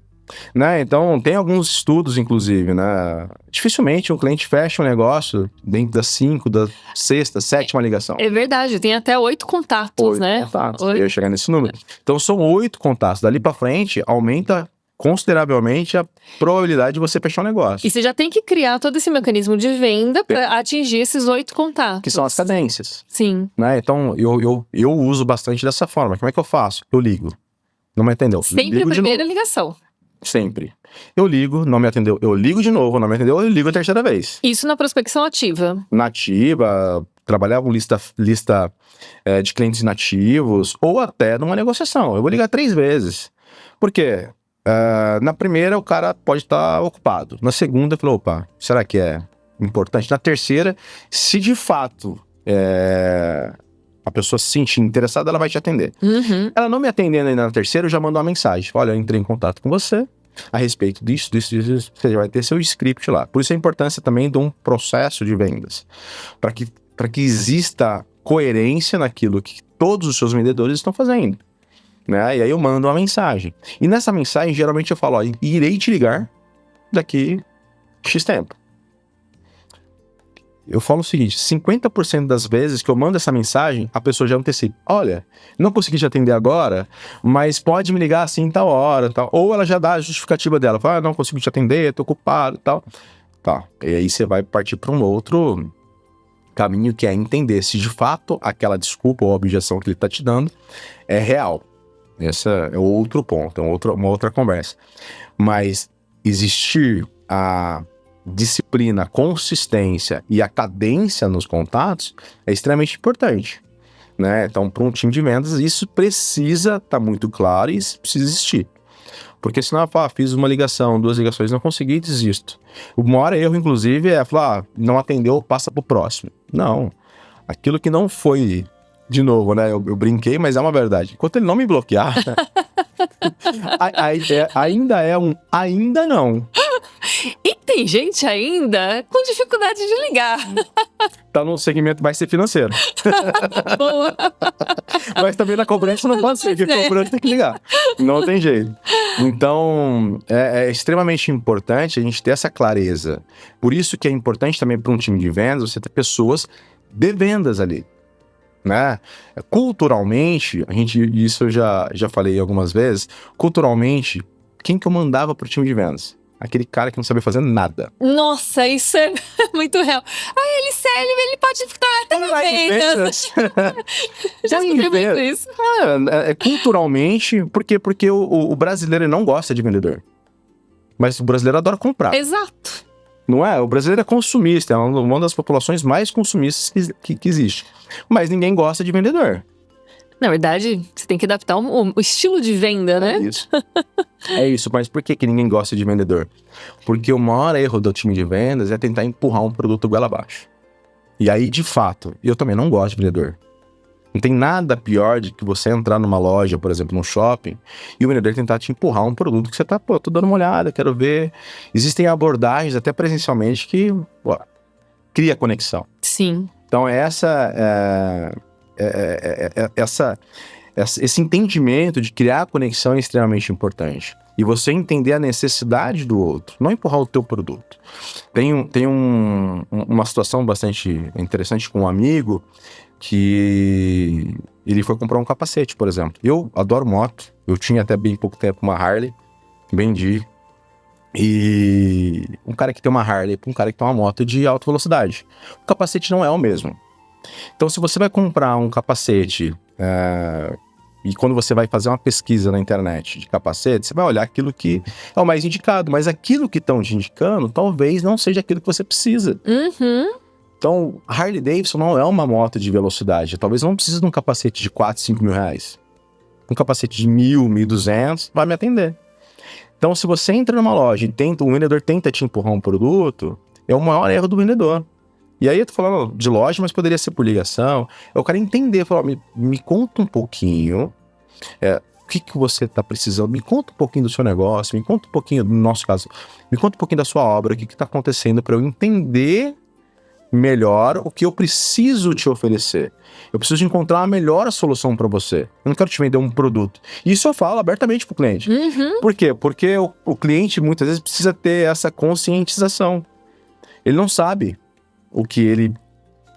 Né? Então, tem alguns estudos, inclusive, né? Dificilmente um cliente fecha um negócio dentro das 5, da 6ª, 7ª ligação. É verdade, tem até 8 contatos, 8 né? contatos. Eu ia chegar nesse número. Então, são 8 contatos. Dali pra frente, aumenta consideravelmente a probabilidade de você fechar um negócio. E você já tem que criar todo esse mecanismo de venda para atingir esses 8 contatos. Que são as cadências. Sim. Né? Então, eu uso bastante dessa forma. Como é que eu faço? Eu ligo. Não me atendeu. Sempre ligo a primeira ligação. Sempre. Eu ligo, não me atendeu. Eu ligo de novo, não me atendeu. Eu ligo a terceira vez. Isso na prospecção ativa. Nativa, trabalhava com lista de clientes inativos, ou até numa negociação. Eu vou ligar 3 vezes. Por quê? Na primeira, o cara pode estar ocupado. Na segunda, eu falo, opa, será que é importante? Na terceira, se de fato a pessoa se sentir interessada, ela vai te atender. Ela não me atendendo ainda na terceira, eu já mando uma mensagem. Olha, eu entrei em contato com você a respeito disso. Você já vai ter seu script lá. Por isso a importância também de um processo de vendas. Para que exista coerência naquilo que todos os seus vendedores estão fazendo. Né? E aí eu mando uma mensagem. E nessa mensagem, geralmente eu falo, irei te ligar daqui X tempo. eu falo o seguinte, 50% das vezes que eu mando essa mensagem, a pessoa já antecipa. Olha, não consegui te atender agora, mas pode me ligar assim tal hora, tal. Ou ela já dá a justificativa dela. Fala, não consigo te atender, tô ocupado e tal. Tá, e aí você vai partir para um outro caminho, que é entender se de fato aquela desculpa ou objeção que ele tá te dando é real. Esse é outro ponto, uma outra conversa. Mas existir a disciplina, a consistência e a cadência nos contatos é extremamente importante, né? Então, para um time de vendas, isso precisa estar muito claro e isso precisa existir. Porque senão eu falo, fiz uma ligação, 2 ligações, não consegui, desisto. O maior erro, inclusive, é falar, não atendeu, passa pro próximo. Não. Aquilo que não foi, de novo, né? Eu brinquei, mas é uma verdade. Enquanto ele não me bloquear, ainda é um ainda não. E tem gente ainda com dificuldade de ligar. Tá num segmento vai ser financeiro. Boa. Mas também na cobrança não pode ser, porque cobrante tem que ligar. Não tem jeito. Então, é extremamente importante a gente ter essa clareza. Por isso que é importante também para um time de vendas, você ter pessoas de vendas ali, né? Culturalmente, isso eu já falei algumas vezes, culturalmente, quem que eu mandava pro time de vendas? Aquele cara que não sabia fazer nada. Nossa, isso é muito real. Ele pode ficar até na vendas. Já escutei muito isso. Culturalmente, porque o brasileiro não gosta de vendedor. Mas o brasileiro adora comprar. Exato. Não é? O brasileiro é consumista, é uma das populações mais consumistas que existe. Mas ninguém gosta de vendedor. Na verdade, você tem que adaptar o estilo de venda, né? É isso, mas por que ninguém gosta de vendedor? Porque o maior erro do time de vendas é tentar empurrar um produto goela abaixo. E aí, de fato, eu também não gosto de vendedor. Não tem nada pior de que você entrar numa loja, por exemplo, num shopping, e o vendedor tentar te empurrar um produto que você tá, tô dando uma olhada, quero ver. Existem abordagens, até presencialmente, que cria conexão. Sim. Então, esse entendimento de criar conexão é extremamente importante. E você entender a necessidade do outro, não empurrar o teu produto. Tem uma situação bastante interessante com um amigo que ele foi comprar um capacete, por exemplo. Eu adoro moto, eu tinha até bem pouco tempo uma Harley, vendi. E um cara que tem uma Harley para um cara que tem uma moto de alta velocidade. O capacete não é o mesmo. Então, se você vai comprar um capacete e quando você vai fazer uma pesquisa na internet de capacete, você vai olhar aquilo que é o mais indicado, mas aquilo que estão te indicando talvez não seja aquilo que você precisa. Uhum. Então, Harley Davidson não é uma moto de velocidade. Talvez não precise de um capacete de 4, 5 mil reais. Um capacete de 1.000, 1.200 vai me atender. Então, se você entra numa loja e o vendedor tenta te empurrar um produto, é o maior erro do vendedor. E aí eu tô falando de loja, mas poderia ser por ligação. Eu quero entender, falar, me conta um pouquinho o que você tá precisando, me conta um pouquinho do seu negócio, me conta um pouquinho, no nosso caso, me conta um pouquinho da sua obra, o que tá acontecendo para eu entender melhor o que eu preciso te oferecer. Eu preciso encontrar a melhor solução para você. Eu não quero te vender um produto. E isso eu falo abertamente pro cliente. Uhum. Por quê? Porque o cliente muitas vezes precisa ter essa conscientização. Ele não sabe o que ele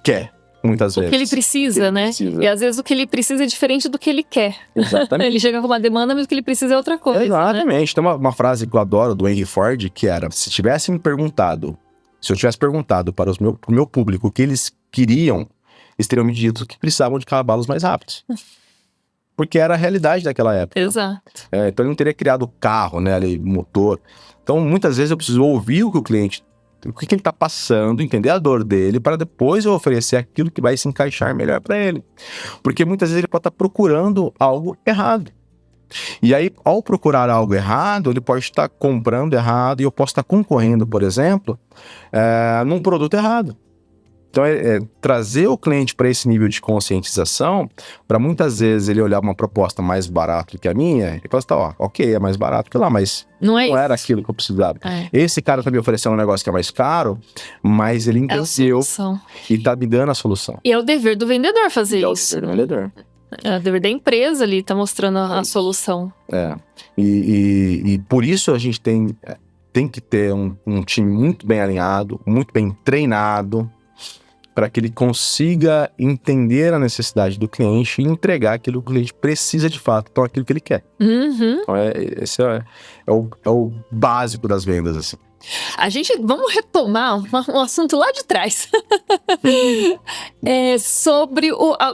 quer, muitas vezes. O que ele precisa, né? E às vezes o que ele precisa é diferente do que ele quer. Exatamente. Ele chega com uma demanda, mas o que ele precisa é outra coisa. Exatamente. Tem uma frase que eu adoro do Henry Ford, que era, se eu tivesse perguntado para o meu público o que eles queriam, eles teriam me dito que precisavam de cavalos mais rápidos. Porque era a realidade daquela época. Exato. Então ele não teria criado o carro, né, ali, motor. Então muitas vezes eu preciso ouvir o que ele está passando, entender a dor dele, para depois eu oferecer aquilo que vai se encaixar melhor para ele. Porque muitas vezes ele pode estar procurando algo errado. E aí, ao procurar algo errado, ele pode estar comprando errado e eu posso estar concorrendo, por exemplo, num produto errado. Então, trazer o cliente para esse nível de conscientização, para muitas vezes ele olhar uma proposta mais barata do que a minha, e falar assim, ok, é mais barato que lá, mas não era aquilo que eu precisava. Esse cara tá me oferecendo um negócio que é mais caro, mas ele entendeu e tá me dando a solução. E é o dever do vendedor fazer isso. É o dever do vendedor. É o dever da empresa ali, tá mostrando a solução. E por isso a gente tem que ter um time muito bem alinhado, muito bem treinado, para que ele consiga entender a necessidade do cliente e entregar aquilo que o cliente precisa de fato, então aquilo que ele quer. Uhum. Então, esse é o básico das vendas, assim. Vamos retomar um assunto lá de trás. Sobre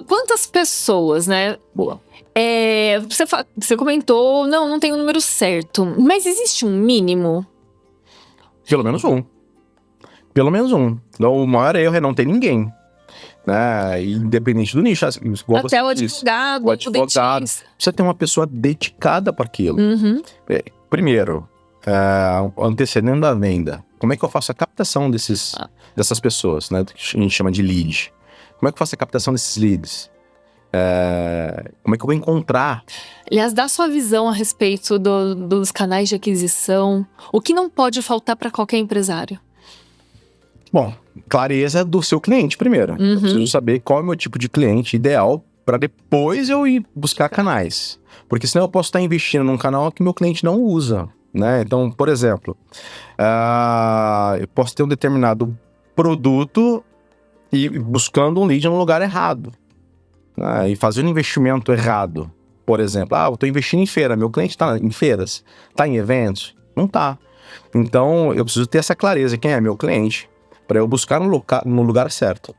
quantas pessoas, né? Boa. Você comentou, não tem um número certo, mas existe um mínimo? Pelo menos um. Então, o maior erro é não ter ninguém, né? Independente do nicho. Igual Até o disse, advogado, o advogado. dentista. Precisa ter uma pessoa dedicada para aquilo. Uhum. Primeiro, antecedendo a venda, como é que eu faço a captação dessas pessoas, né? Que a gente chama de lead. Como é que eu faço a captação desses leads? Como é que eu vou encontrar? Aliás, dá sua visão a respeito dos canais de aquisição. O que não pode faltar para qualquer empresário? Bom, clareza do seu cliente primeiro. Uhum. Eu preciso saber qual é o meu tipo de cliente ideal para depois eu ir buscar canais. Porque senão eu posso estar investindo num canal que meu cliente não usa, né? Então, por exemplo, eu posso ter um determinado produto e buscando um lead no lugar errado, né? E fazendo um investimento errado. Por exemplo, eu estou investindo em feira, meu cliente está em feiras, está em eventos? Não está. Então, eu preciso ter essa clareza, quem é meu cliente, para eu buscar no lugar certo.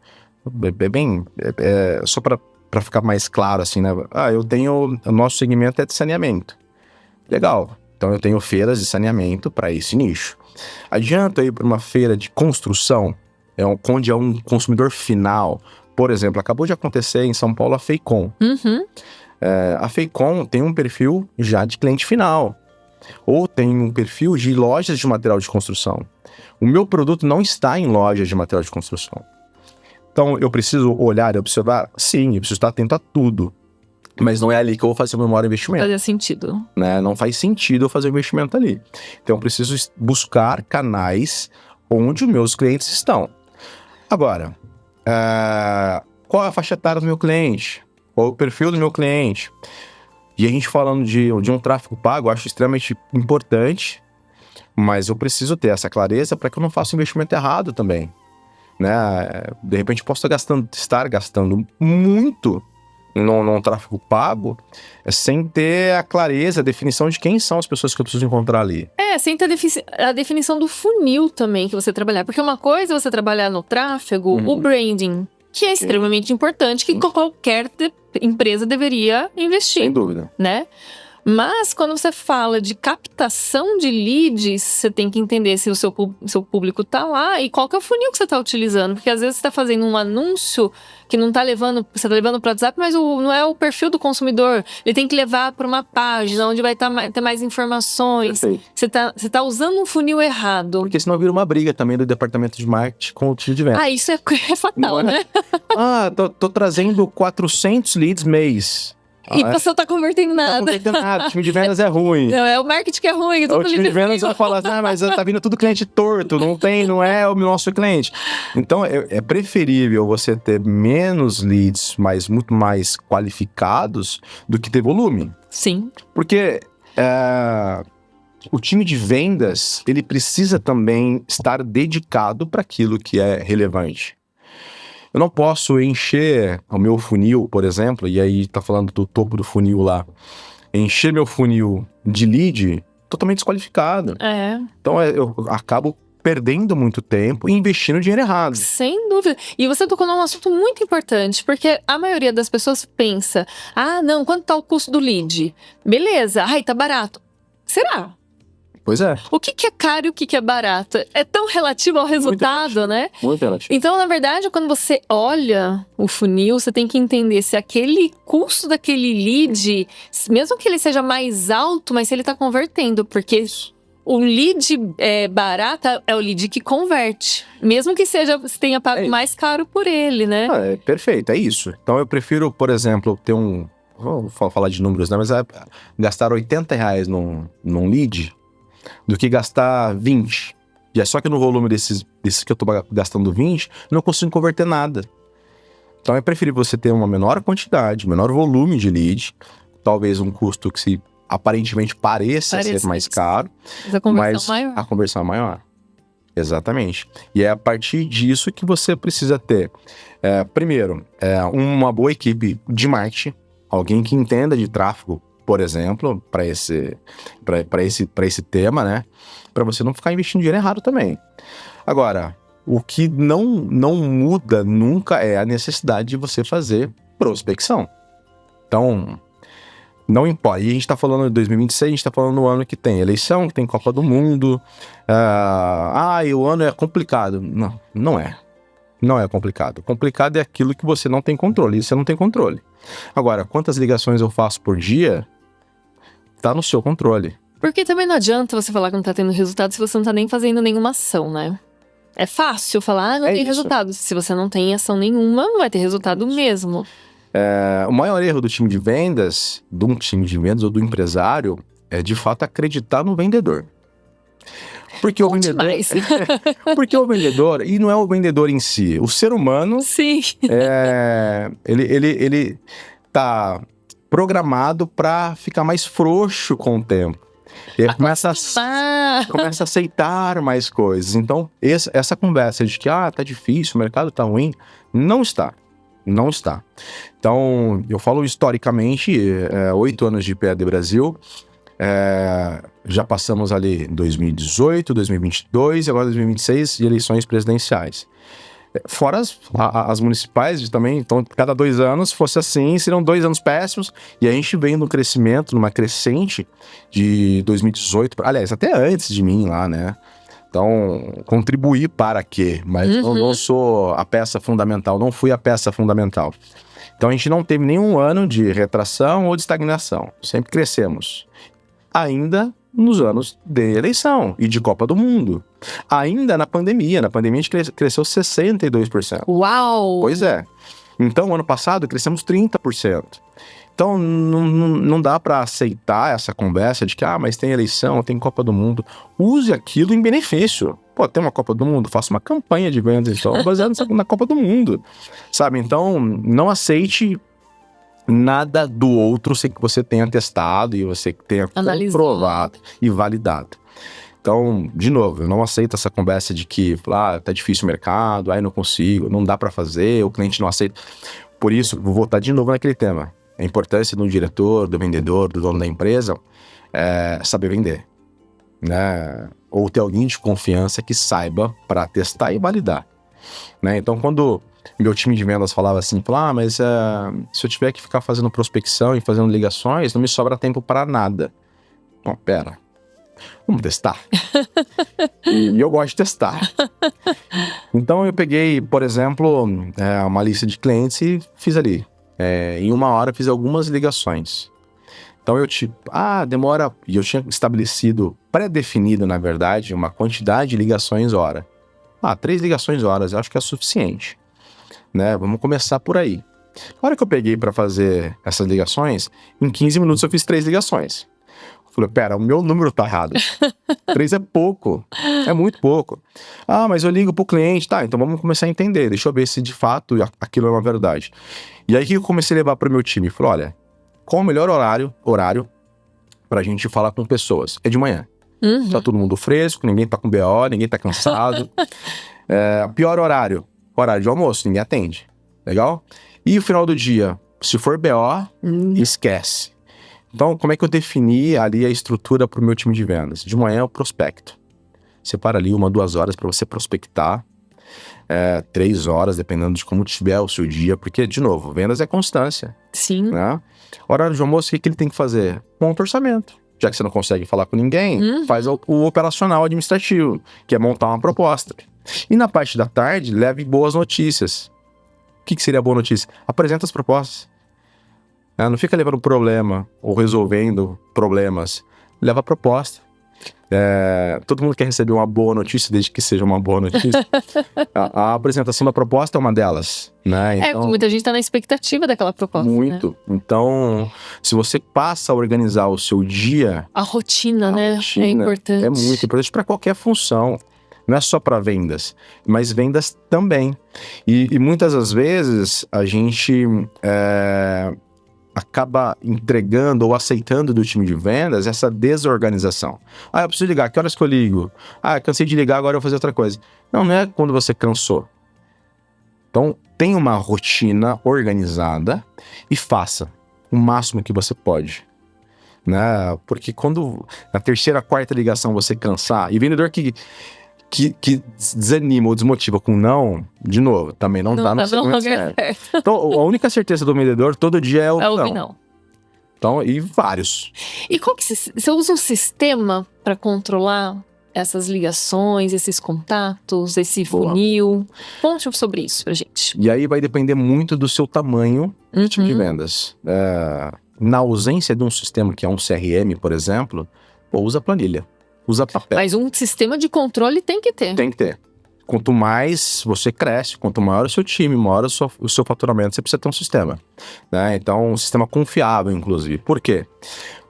Só para ficar mais claro, assim, né? O nosso segmento é de saneamento. Legal. Então, eu tenho feiras de saneamento para esse nicho. Adianta eu ir para uma feira de construção, onde é um consumidor final. Por exemplo, acabou de acontecer em São Paulo a FEICOM. Uhum. A FEICOM tem um perfil já de cliente final. Ou tem um perfil de lojas de material de construção. O meu produto não está em lojas de material de construção. Então, eu preciso olhar e observar? Sim, eu preciso estar atento a tudo. Mas não é ali que eu vou fazer o meu maior investimento. Fazia sentido. Né? Não faz sentido eu fazer o investimento ali. Então, eu preciso buscar canais onde os meus clientes estão. Agora, qual é a faixa etária do meu cliente? Qual é o perfil do meu cliente? E a gente falando de um tráfego pago, eu acho extremamente importante, mas eu preciso ter essa clareza para que eu não faça um investimento errado também, né? De repente eu posso estar gastando muito num tráfego pago, sem ter a clareza, a definição de quem são as pessoas que eu preciso encontrar ali. Sem ter a definição do funil também que você trabalhar, porque uma coisa é você trabalhar no tráfego, o branding, que é extremamente importante, que qualquer empresa deveria investir. Sem dúvida. Né? Mas quando você fala de captação de leads, você tem que entender se o seu público está lá e qual que é o funil que você está utilizando. Porque às vezes você está fazendo um anúncio que não está levando, você está levando para o WhatsApp, mas não é o perfil do consumidor. Ele tem que levar para uma página onde vai ter mais informações. Você tá usando um funil errado. Porque senão vira uma briga também do departamento de marketing com o time de venda. Isso é fatal, né? Tô trazendo 400 leads mês. E você não tá convertendo nada. Não tá convertendo nada, o time de vendas é ruim. Não, é o marketing que é ruim. O time de vendas vai falar, mas tá vindo tudo cliente torto, não é o nosso cliente. Então, é preferível você ter menos leads, mas muito mais qualificados, do que ter volume. Sim. Porque o time de vendas, ele precisa também estar dedicado para aquilo que é relevante. Eu não posso encher o meu funil, por exemplo, e aí tá falando do topo do funil lá, encher meu funil de lead totalmente desqualificado. Então eu acabo perdendo muito tempo e investindo dinheiro errado. Sem dúvida. E você tocou num assunto muito importante, porque a maioria das pessoas pensa, não, quanto tá o custo do lead? Beleza, tá barato. Será? Pois é. O que é caro e o que é barato? É tão relativo ao resultado, né? Muito relativo. Então, na verdade, quando você olha o funil, você tem que entender se aquele custo daquele lead, mesmo que ele seja mais alto, mas se ele está convertendo, porque o lead barato é o lead que converte. Mesmo que tenha pago mais caro por ele, né? Perfeito, é isso. Então, eu prefiro, por exemplo, ter vou falar de números, né? Mas gastar R$80 num lead do que gastar 20. E é só que no volume desses que eu tô gastando 20, eu não consigo converter nada. Então é preferível você ter uma menor quantidade, menor volume de lead, talvez um custo que aparentemente pareça ser mais caro, mas a conversão a conversão é maior. Exatamente. E é a partir disso que você precisa ter, primeiro, uma boa equipe de marketing, alguém que entenda de tráfego, por exemplo, para esse tema, né? Para você não ficar investindo dinheiro errado também. Agora, o que não muda nunca é a necessidade de você fazer prospecção. Então, não importa. E a gente está falando de 2026, a gente está falando no ano que tem eleição, que tem Copa do Mundo. E o ano é complicado. Não, não é. Não é complicado. Complicado é aquilo que você não tem controle. Isso você não tem controle. Agora, quantas ligações eu faço por dia, tá no seu controle. Porque também não adianta você falar que não tá tendo resultado se você não tá nem fazendo nenhuma ação, né? É fácil falar, não tem isso. resultado. Se você não tem ação nenhuma, não vai ter resultado mesmo. O maior erro do time de vendas, de um time de vendas ou do empresário, é de fato acreditar no vendedor. Porque o vendedor, porque o vendedor, e não é o vendedor em si, o ser humano, sim, ele tá programado para ficar mais frouxo com o tempo. Ele começa a aceitar mais coisas. Então, essa conversa de que tá difícil, o mercado tá ruim, não está. Não está. Então, eu falo historicamente, 8 anos de PAD Brasil, já passamos ali 2018, 2022 e agora 2026 de eleições presidenciais. Fora as municipais também, então cada 2 anos, se fosse assim, seriam 2 anos péssimos, e a gente vem no crescimento, numa crescente de 2018, aliás, até antes de mim lá, né? Então, contribuir para quê? Mas não sou a peça fundamental, não fui a peça fundamental. Então, a gente não teve nenhum ano de retração ou de estagnação. Sempre crescemos. Ainda nos anos de eleição e de Copa do Mundo. Ainda na pandemia. Na pandemia, a gente cresceu 62%. Uau! Pois é. Então, ano passado, crescemos 30%. Então, não dá para aceitar essa conversa de que, mas tem eleição, tem Copa do Mundo. Use aquilo em benefício. Pô, tem uma Copa do Mundo? Faça uma campanha de vendas, então, baseada na Copa do Mundo. Sabe? Então, não aceite nada do outro sem que você tenha testado e você tenha comprovado e validado. Então, de novo, eu não aceito essa conversa de que, tá difícil o mercado, não consigo, não dá para fazer, o cliente não aceita. Por isso, vou voltar de novo naquele tema. A importância do diretor, do vendedor, do dono da empresa é saber vender, né? Ou ter alguém de confiança que saiba para testar e validar, né? Então, quando meu time de vendas falava assim, mas se eu tiver que ficar fazendo prospecção e fazendo ligações, não me sobra tempo para nada. Bom, pera, vamos testar. E eu gosto de testar. Então, eu peguei, por exemplo, uma lista de clientes e fiz ali. Em 1 hora fiz algumas ligações. Então demora. E eu tinha estabelecido, pré-definido, na verdade, uma quantidade de ligações hora. 3 ligações horas, eu acho que é suficiente, né? Vamos começar por aí. A hora que eu peguei para fazer essas ligações, em 15 minutos eu fiz 3 ligações. Eu falei, pera, o meu número tá errado. 3 é pouco, é muito pouco. Mas eu ligo pro cliente, então vamos começar a entender, deixa eu ver se de fato aquilo é uma verdade. E aí que eu comecei a levar pro meu time, falei, olha, qual o melhor horário pra gente falar com pessoas? É de manhã. Tá todo mundo fresco, ninguém tá com BO, ninguém tá cansado. Pior horário de almoço, ninguém atende. Legal? E o final do dia, se for BO, esquece. Então, como é que eu defini ali a estrutura para o meu time de vendas? De manhã, eu prospecto. Separa ali 1, 2 horas para você prospectar. 3 horas, dependendo de como tiver o seu dia. Porque, de novo, vendas é constância. Sim. Né? Horário de almoço, o que ele tem que fazer? Monta orçamento. Já que você não consegue falar com ninguém, faz o operacional administrativo, que é montar uma proposta. E na parte da tarde, leve boas notícias. O que seria boa notícia? Apresenta as propostas. Não fica levando problema ou resolvendo problemas. Leva a proposta. Todo mundo quer receber uma boa notícia, desde que seja uma boa notícia. A apresentação da proposta é uma delas, né? Então, muita gente está na expectativa daquela proposta. Muito. Né? Então, se você passa a organizar o seu dia... A rotina, né? É importante. É muito importante para qualquer função. Não é só para vendas, mas vendas também. E muitas das vezes a gente acaba entregando ou aceitando do time de vendas essa desorganização. Eu preciso ligar, que horas que eu ligo? Cansei de ligar, agora eu vou fazer outra coisa. Não é quando você cansou. Então, tenha uma rotina organizada e faça o máximo que você pode. Né? Porque quando na terceira, quarta ligação você cansar, e vendedor que desanima ou desmotiva com não, de novo, também não tá no lugar certo. Então, a única certeza do vendedor todo dia é o não. Então, e vários. E qual que você usa um sistema para controlar essas ligações, esses contatos, esse funil? Conte sobre isso pra gente. E aí vai depender muito do seu tamanho do tipo de vendas. Na ausência de um sistema que é um CRM, por exemplo, usa planilha. Usa papel. Mas um sistema de controle tem que ter. Tem que ter. Quanto mais você cresce, quanto maior o seu time, maior o seu faturamento, você precisa ter um sistema. Né? Então, um sistema confiável, inclusive. Por quê?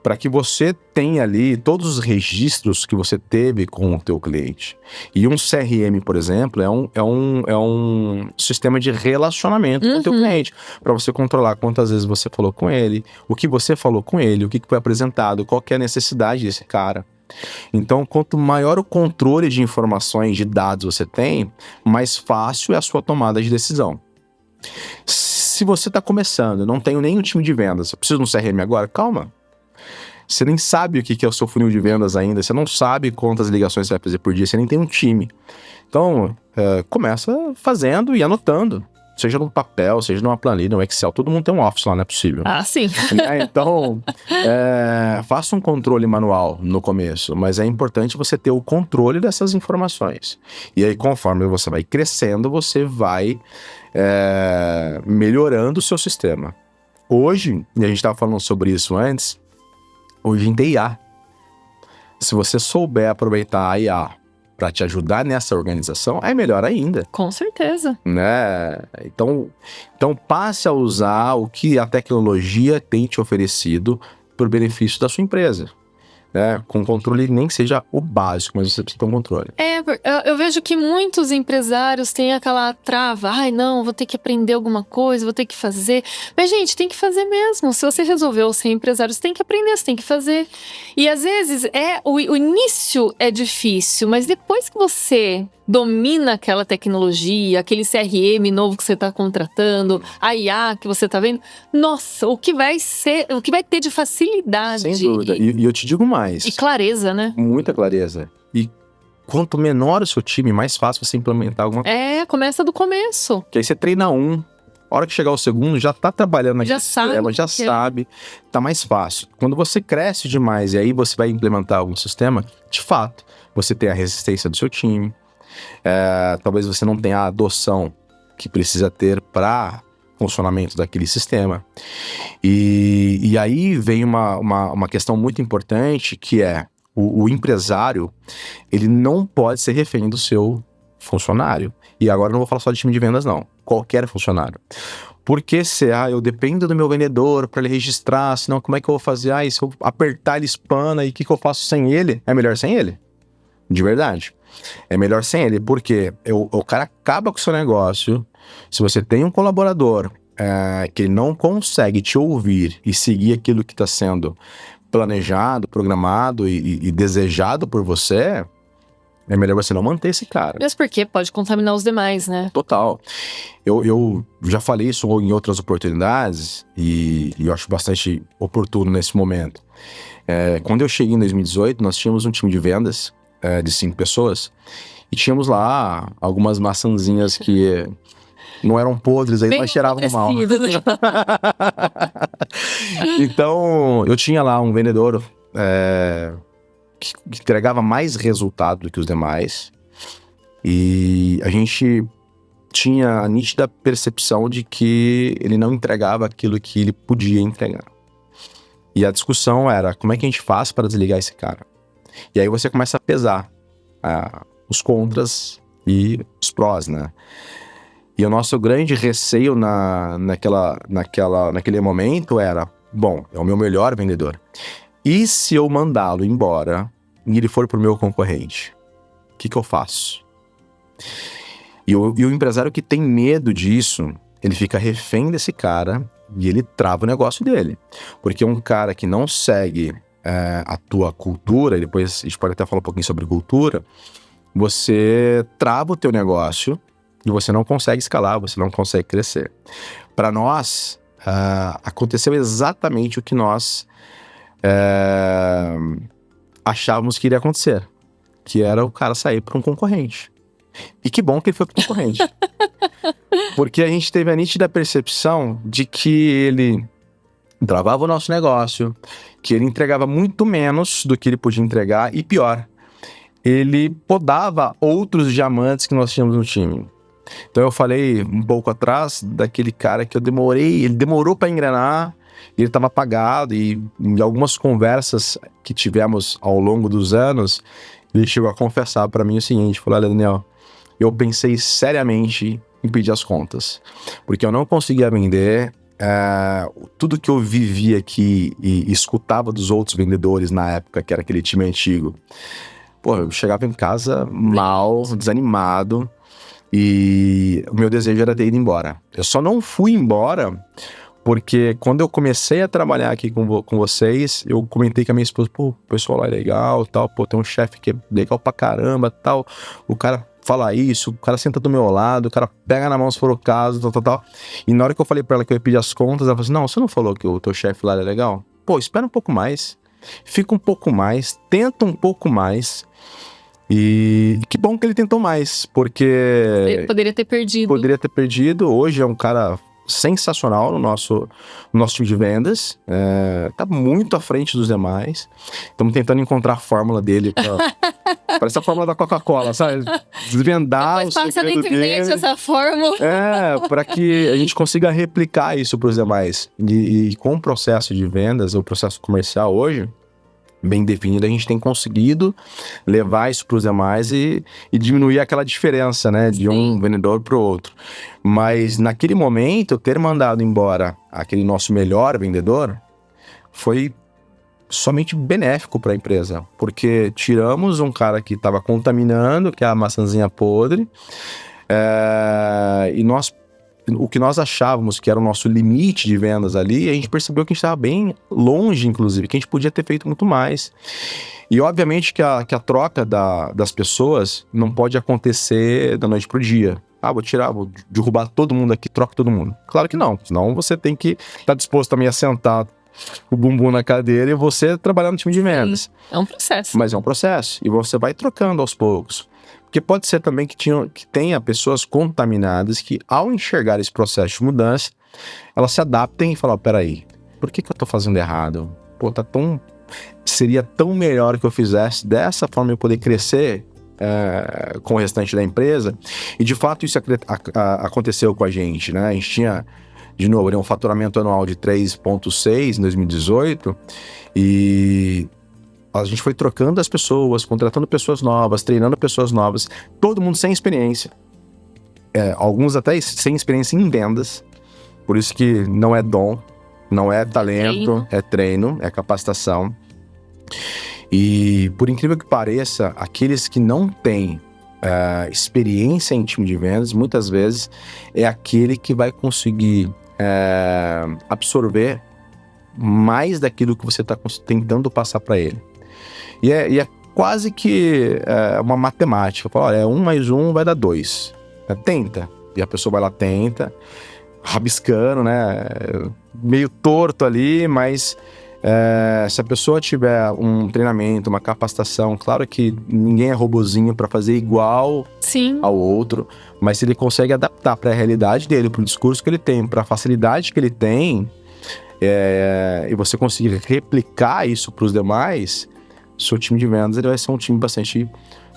Para que você tenha ali todos os registros que você teve com o teu cliente. E um CRM, por exemplo, é um sistema de relacionamento com o teu cliente. Para você controlar quantas vezes você falou com ele, o que você falou com ele, o que foi apresentado, qual que é a necessidade desse cara. Então, quanto maior o controle de informações, de dados você tem, mais fácil é a sua tomada de decisão. Se você está começando, não tenho nenhum time de vendas, eu preciso de um CRM agora, calma. Você nem sabe o que é o seu funil de vendas ainda, você não sabe quantas ligações você vai fazer por dia, você nem tem um time. Então, começa fazendo e anotando. Seja no papel, seja numa planilha, no Excel, todo mundo tem um Office lá, não é possível. Sim. Então, faça um controle manual no começo, mas é importante você ter o controle dessas informações. E aí, conforme você vai crescendo, você vai melhorando o seu sistema. Hoje, e a gente estava falando sobre isso antes, hoje em IA, se você souber aproveitar a IA para te ajudar nessa organização, é melhor ainda. Com certeza. Né? Então passe a usar o que a tecnologia tem te oferecido por benefício da sua empresa. Com controle, nem que seja o básico, mas você precisa ter um controle. Eu vejo que muitos empresários têm aquela trava. Não, vou ter que aprender alguma coisa, vou ter que fazer. Mas, gente, tem que fazer mesmo. Se você resolveu ser empresário, você tem que aprender, você tem que fazer. E, às vezes, o início é difícil, mas depois que você domina aquela tecnologia, aquele CRM novo que você está contratando, a IA que você está vendo, nossa, o que vai ter de facilidade. Sem dúvida. E eu te digo mais. E clareza, né? Muita clareza. E quanto menor o seu time, mais fácil você implementar alguma coisa. Começa do começo. Que aí você treina a hora que chegar o segundo, já tá trabalhando naquele sistema, já sabe, tá mais fácil. Quando você cresce demais e aí você vai implementar algum sistema, de fato, você tem a resistência do seu time, talvez você não tenha a adoção que precisa ter para funcionamento daquele sistema. E aí vem uma questão muito importante, que é o empresário, ele não pode ser refém do seu funcionário. E agora eu não vou falar só de time de vendas, não. Qualquer funcionário. Porque se eu dependo do meu vendedor para ele registrar, senão como é que eu vou fazer? E se eu apertar ele espana, e o que eu faço sem ele? É melhor sem ele. De verdade. É melhor sem ele, porque o cara acaba com o seu negócio. Se você tem um colaborador que ele não consegue te ouvir e seguir aquilo que está sendo planejado, programado e desejado por você, é melhor você não manter esse cara. Mas por quê? Pode contaminar os demais, né? Total. Eu já falei isso em outras oportunidades e eu acho bastante oportuno nesse momento. Quando eu cheguei em 2018, nós tínhamos um time de vendas de 5 pessoas e tínhamos lá algumas maçãzinhas que não eram podres, aí mas cheiravam mal. Então, eu tinha lá um vendedor que entregava mais resultado do que os demais. E a gente tinha a nítida percepção de que ele não entregava aquilo que ele podia entregar. E a discussão era, como é que a gente faz para desligar esse cara? E aí você começa a pesar os contras e os prós, né? E o nosso grande receio naquele momento era, bom, é o meu melhor vendedor. E se eu mandá-lo embora e ele for pro meu concorrente? O que eu faço? E o empresário que tem medo disso, ele fica refém desse cara, e ele trava o negócio dele. Porque um cara que não segue a tua cultura, e depois a gente pode até falar um pouquinho sobre cultura, você trava o teu negócio e você não consegue escalar, você não consegue crescer. Para nós, aconteceu exatamente o que nós achávamos que iria acontecer, que era o cara sair para um concorrente. E que bom que ele foi para o concorrente. Porque a gente teve a nítida percepção de que ele travava o nosso negócio, que ele entregava muito menos do que ele podia entregar, e pior, ele podava outros diamantes que nós tínhamos no time. Então eu falei um pouco atrás daquele cara que ele demorou para engrenar, ele estava apagado, e em algumas conversas que tivemos ao longo dos anos, ele chegou a confessar para mim o seguinte, falou: olha, Daniel, eu pensei seriamente em pedir as contas, porque eu não conseguia vender tudo que eu vivia aqui e escutava dos outros vendedores na época, que era aquele time antigo. Pô, eu chegava em casa mal, desanimado, e o meu desejo era ter ido embora. Eu só não fui embora porque quando eu comecei a trabalhar aqui com vocês, eu comentei com a minha esposa, pô, o pessoal lá é legal, tal, pô, tem um chefe que é legal pra caramba, tal, o cara fala isso, o cara senta do meu lado, o cara pega na mão se for o caso, tal. E na hora que eu falei pra ela que eu ia pedir as contas, ela falou assim, não, você não falou que o teu chefe lá é legal? Pô, espera um pouco mais, fica um pouco mais, tenta um pouco mais. E que bom que ele tentou mais, porque... Ele poderia ter perdido. Poderia ter perdido. Hoje é um cara sensacional no nosso time de vendas. Tá muito à frente dos demais. Estamos tentando encontrar a fórmula dele. Parece a fórmula da Coca-Cola, sabe? Desvendar o segredo dele. Essa fórmula. Para que a gente consiga replicar isso para os demais. E com o processo de vendas, o processo comercial hoje, bem definido, a gente tem conseguido levar isso para os demais e diminuir aquela diferença, né, de um vendedor para o outro. Mas naquele momento, ter mandado embora aquele nosso melhor vendedor foi somente benéfico para a empresa, porque tiramos um cara que estava contaminando, que é a maçãzinha podre, e o que nós achávamos que era o nosso limite de vendas ali, a gente percebeu que a gente estava bem longe, inclusive, que a gente podia ter feito muito mais. E obviamente que a troca das pessoas não pode acontecer da noite pro dia. Vou derrubar todo mundo aqui, troca todo mundo. Claro que não, senão você tem que estar disposto também a sentar o bumbum na cadeira e você trabalhar no time de vendas. É um processo. Mas é um processo, e você vai trocando aos poucos. Porque pode ser também que tenha pessoas contaminadas que, ao enxergar esse processo de mudança, elas se adaptem e falam, peraí, por que eu tô fazendo errado? Pô, seria tão melhor que eu fizesse dessa forma eu poder crescer com o restante da empresa. E de fato isso aconteceu com a gente, né? A gente tinha, de novo, um faturamento anual de 3,6 em 2018 e a gente foi trocando as pessoas, contratando pessoas novas, treinando pessoas novas, todo mundo sem experiência. Alguns até sem experiência em vendas, por isso que não é dom, não é talento, é treino, é capacitação. E por incrível que pareça, aqueles que não têm experiência em time de vendas, muitas vezes é aquele que vai conseguir absorver mais daquilo que você está tentando passar para ele. E é quase que uma matemática. Fala, olha, 1 mais 1 vai dar 2. Tenta. E a pessoa vai lá, tenta, rabiscando, né? Meio torto ali, mas se a pessoa tiver um treinamento, uma capacitação, claro que ninguém é robozinho para fazer igual ao outro, mas se ele consegue adaptar para a realidade dele, para o discurso que ele tem, para a facilidade que ele tem, e você conseguir replicar isso para os demais, seu time de vendas ele vai ser um time bastante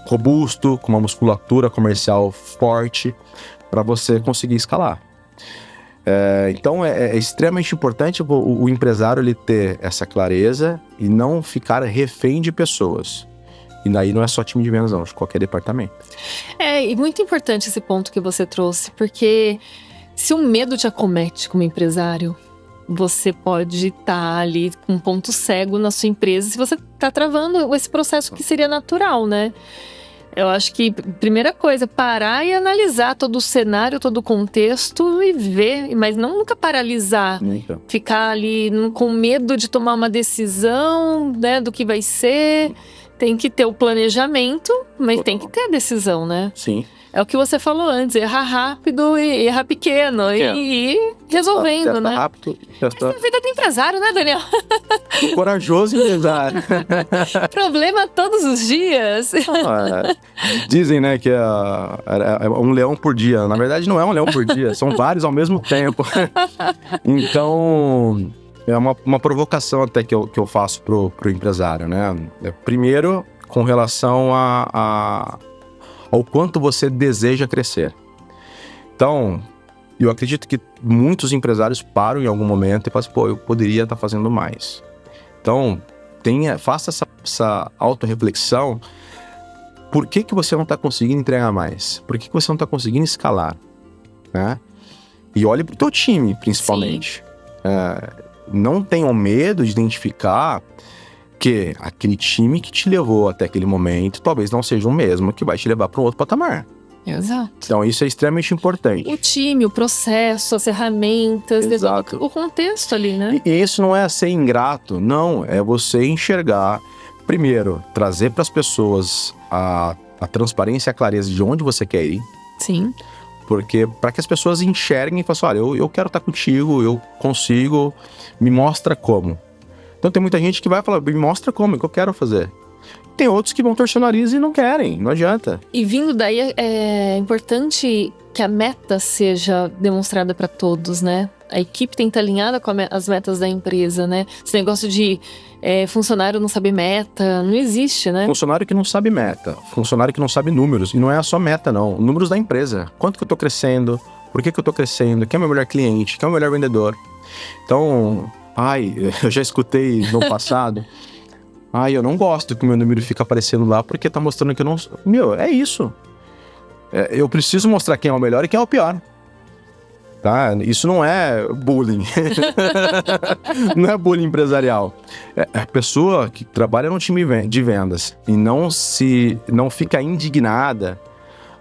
robusto, com uma musculatura comercial forte, para você conseguir escalar. Então é extremamente importante o empresário ele ter essa clareza e não ficar refém de pessoas. E daí não é só time de vendas, não, de qualquer departamento. E muito importante esse ponto que você trouxe, porque se o medo te acomete como empresário, você pode estar ali com um ponto cego na sua empresa se você está travando esse processo que seria natural, né? Eu acho que, primeira coisa, parar e analisar todo o cenário, todo o contexto e ver, mas não nunca paralisar. Nunca. Ficar ali com medo de tomar uma decisão, né, do que vai ser. Tem que ter o planejamento, mas tem que ter a decisão, né? Sim. É o que você falou antes, errar rápido e errar pequeno. E ir resolvendo, Testa né? rápido. Essa é a vida do empresário, né, Daniel? Corajoso empresário. Problema todos os dias. Dizem, né, que é um leão por dia. Na verdade, não é um leão por dia, são vários ao mesmo tempo. Então, é uma provocação até que eu faço pro empresário, né? Primeiro, com relação ao quanto você deseja crescer. Então, eu acredito que muitos empresários param em algum momento e falam assim, pô, eu poderia estar fazendo mais. Então, faça essa autorreflexão. Por que você não está conseguindo entregar mais? Por que você não está conseguindo escalar? Né? E olhe para o teu time, principalmente. Não tenham medo de identificar que aquele time que te levou até aquele momento talvez não seja o mesmo que vai te levar para um outro patamar. Exato. Então isso é extremamente importante. O time, o processo, as ferramentas, Exato. O contexto ali, né? E isso não é ser ingrato, não. É você enxergar, primeiro, trazer para as pessoas a transparência e a clareza de onde você quer ir. Sim. Porque para que as pessoas enxerguem e falem assim, olha, eu quero estar contigo, eu consigo, me mostra como. Então tem muita gente que vai falar, me mostra como, o que eu quero fazer. Tem outros que vão torcer o nariz e não querem, não adianta. E vindo daí, é importante que a meta seja demonstrada para todos, né? A equipe tem que estar alinhada com as metas da empresa, né? Esse negócio de funcionário não sabe meta, não existe, né? Funcionário que não sabe meta, funcionário que não sabe números, e não é só meta não, números da empresa. Quanto que eu tô crescendo, por que eu tô crescendo, quem é o meu melhor cliente, quem é o melhor vendedor. Então, eu já escutei no passado... eu não gosto que o meu número fica aparecendo lá porque tá mostrando que eu não... Meu, é isso. Eu preciso mostrar quem é o melhor e quem é o pior. Tá? Isso não é bullying. Não é bullying empresarial. É a pessoa que trabalha no time de vendas e não fica indignada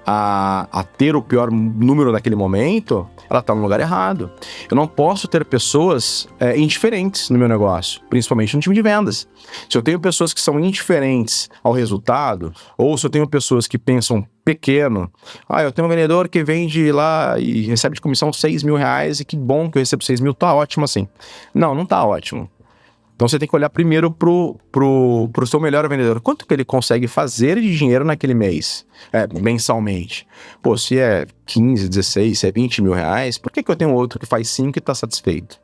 a ter o pior número naquele momento, ela está no lugar errado. Eu não posso ter pessoas indiferentes no meu negócio, principalmente no time de vendas. Se eu tenho pessoas que são indiferentes ao resultado, ou se eu tenho pessoas que pensam pequeno, eu tenho um vendedor que vende lá e recebe de comissão R$6.000 e que bom que eu recebo 6 mil, tá ótimo assim. Não tá ótimo. Então você tem que olhar primeiro pro seu melhor vendedor. Quanto que ele consegue fazer de dinheiro naquele mês, mensalmente? Pô, se é 15, 16, se é 20 mil reais, por que eu tenho outro que faz 5 e tá satisfeito?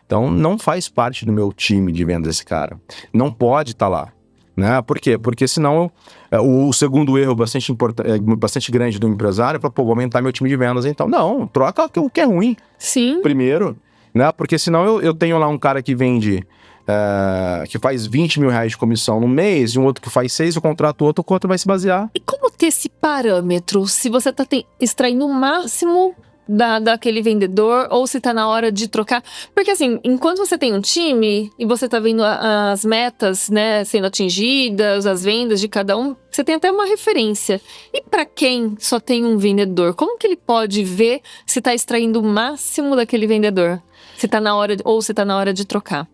Então não faz parte do meu time de vendas esse cara. Não pode estar lá. Né? Por quê? Porque senão o segundo erro bastante grande do empresário é falar, vou aumentar meu time de vendas então. Não, troca o que é ruim. Sim. Primeiro. Né? Porque senão eu tenho lá um cara que vende, que faz 20 mil reais de comissão no mês, e um outro que faz 6, eu contrato o outro vai se basear. E como ter esse parâmetro? Se você está extraindo o máximo daquele vendedor, ou se tá na hora de trocar. Porque assim, enquanto você tem um time, e você tá vendo as metas, né, sendo atingidas, as vendas de cada um, você tem até uma referência. E para quem só tem um vendedor, como que ele pode ver se tá extraindo o máximo daquele vendedor? Se tá na hora, ou se tá na hora de trocar.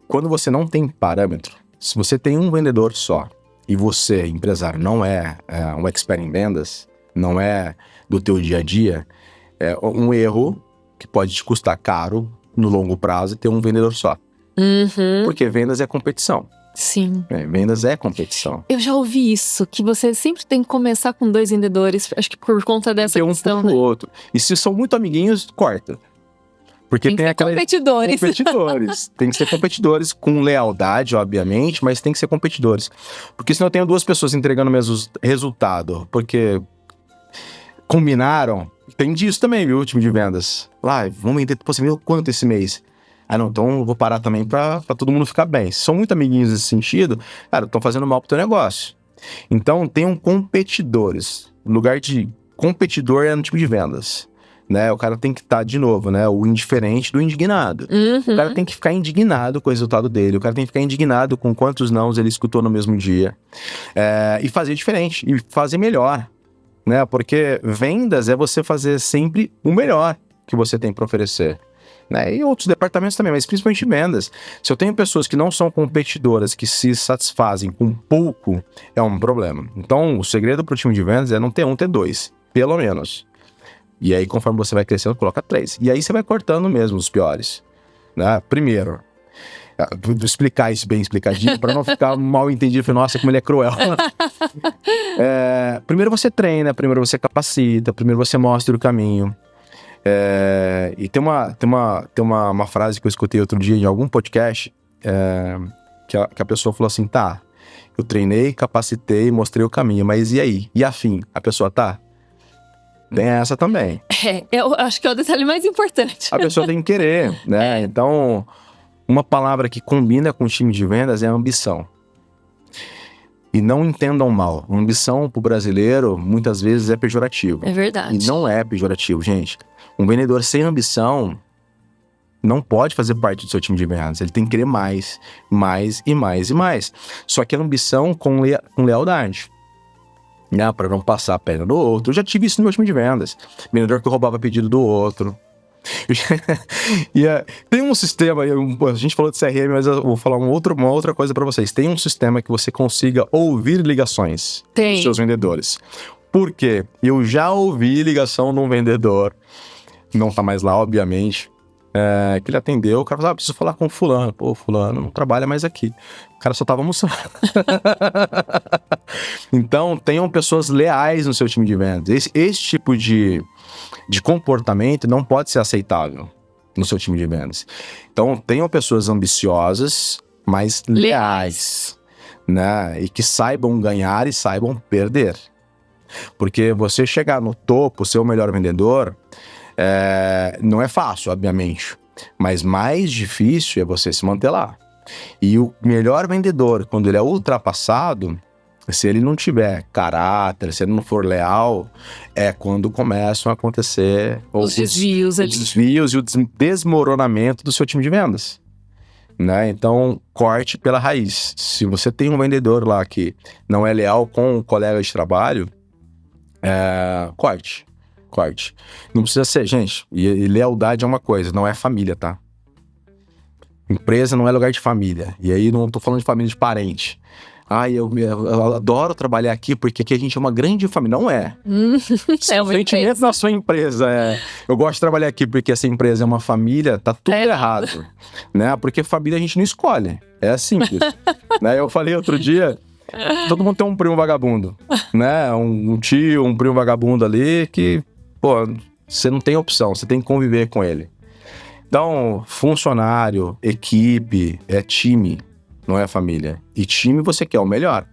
Quando você não tem parâmetro, se você tem um vendedor só, e você, empresário, não é um expert em vendas, não é do teu dia a dia, é um erro que pode te custar caro no longo prazo ter um vendedor só. Uhum. Porque vendas é competição. Sim. Vendas é competição. Eu já ouvi isso, que você sempre tem que começar com 2 vendedores, acho que por conta dessa questão, um pro outro. E se são muito amiguinhos, corta. Porque tem aquela... Competidores. Tem que ser competidores com lealdade, obviamente, mas tem que ser competidores. Porque senão eu tenho 2 pessoas entregando o mesmo resultado. Porque combinaram. Tem disso também, viu, time de vendas. Lá, vamos vender, você viu quanto esse mês? Não, então eu vou parar também pra todo mundo ficar bem. Se são muito amiguinhos nesse sentido, cara, estão fazendo mal pro teu negócio. Então, tenham competidores. O lugar de competidor é no time de vendas. né? O cara tem que estar, de novo, né? O indiferente do indignado. O cara tem que ficar indignado com o resultado dele. O cara tem que ficar indignado com quantos nãos ele escutou no mesmo dia. E fazer diferente. E fazer melhor, né? Porque vendas é você fazer sempre o melhor que você tem para oferecer. Né? E outros departamentos também, mas principalmente vendas. Se eu tenho pessoas que não são competidoras, que se satisfazem com pouco, é um problema. Então, o segredo para o time de vendas é não ter um, ter dois, pelo menos. E aí, conforme você vai crescendo, coloca 3. E aí você vai cortando mesmo os piores. Né? Primeiro, vou explicar isso bem explicadinho, para não ficar mal entendido. Falei, nossa, como ele é cruel. Primeiro você treina, primeiro você capacita, primeiro você mostra o caminho. E tem uma frase que eu escutei outro dia em algum podcast, que a pessoa falou assim, tá, eu treinei, capacitei, mostrei o caminho, mas e aí? E a fim? A pessoa tá? Tem essa também. Eu acho que é o detalhe mais importante. A pessoa tem que querer, né? Então, uma palavra que combina com o time de vendas é ambição. E não entendam mal, ambição pro brasileiro muitas vezes é pejorativo. É verdade. E não é pejorativo, gente. Um vendedor sem ambição não pode fazer parte do seu time de vendas. Ele tem que querer mais, mais e mais e mais. Só que a ambição com lealdade. Né? Para não passar a perna do outro. Eu já tive isso no meu time de vendas. Vendedor que roubava pedido do outro. Tem um sistema, a gente falou de CRM, mas eu vou falar uma outra coisa para vocês. Tem um sistema que você consiga ouvir ligações dos seus vendedores. Por quê? Eu já ouvi ligação de um vendedor, não tá mais lá, obviamente, que ele atendeu, o cara falou, preciso falar com o fulano. Pô, fulano não trabalha mais aqui. O cara só tava almoçando. Então, tenham pessoas leais no seu time de vendas. Esse tipo de comportamento não pode ser aceitável no seu time de vendas. Então, tenham pessoas ambiciosas, mas leais, né? E que saibam ganhar e saibam perder. Porque você chegar no topo, ser o melhor vendedor, não é fácil, obviamente. Mas mais difícil é você se manter lá. E o melhor vendedor, quando ele é ultrapassado, se ele não tiver caráter, se ele não for leal, é quando começam a acontecer os desvios e o desmoronamento do seu time de vendas. Né? Então, corte pela raiz. Se você tem um vendedor lá que não é leal com um colega de trabalho, corte. Não precisa ser, gente, e lealdade é uma coisa, não é família, tá? Empresa não é lugar de família. E aí não tô falando de família de parente. Eu adoro trabalhar aqui porque aqui a gente é uma grande família. Não é. Sentimento na sua empresa. Eu gosto de trabalhar aqui porque essa empresa é uma família, tá tudo errado. Né? Porque família a gente não escolhe. É simples. Né? Eu falei outro dia, todo mundo tem um primo vagabundo. Né? Um tio, um primo vagabundo ali que, você não tem opção, você tem que conviver com ele. Então, funcionário, equipe, é time. Não é família. E time você quer o melhor,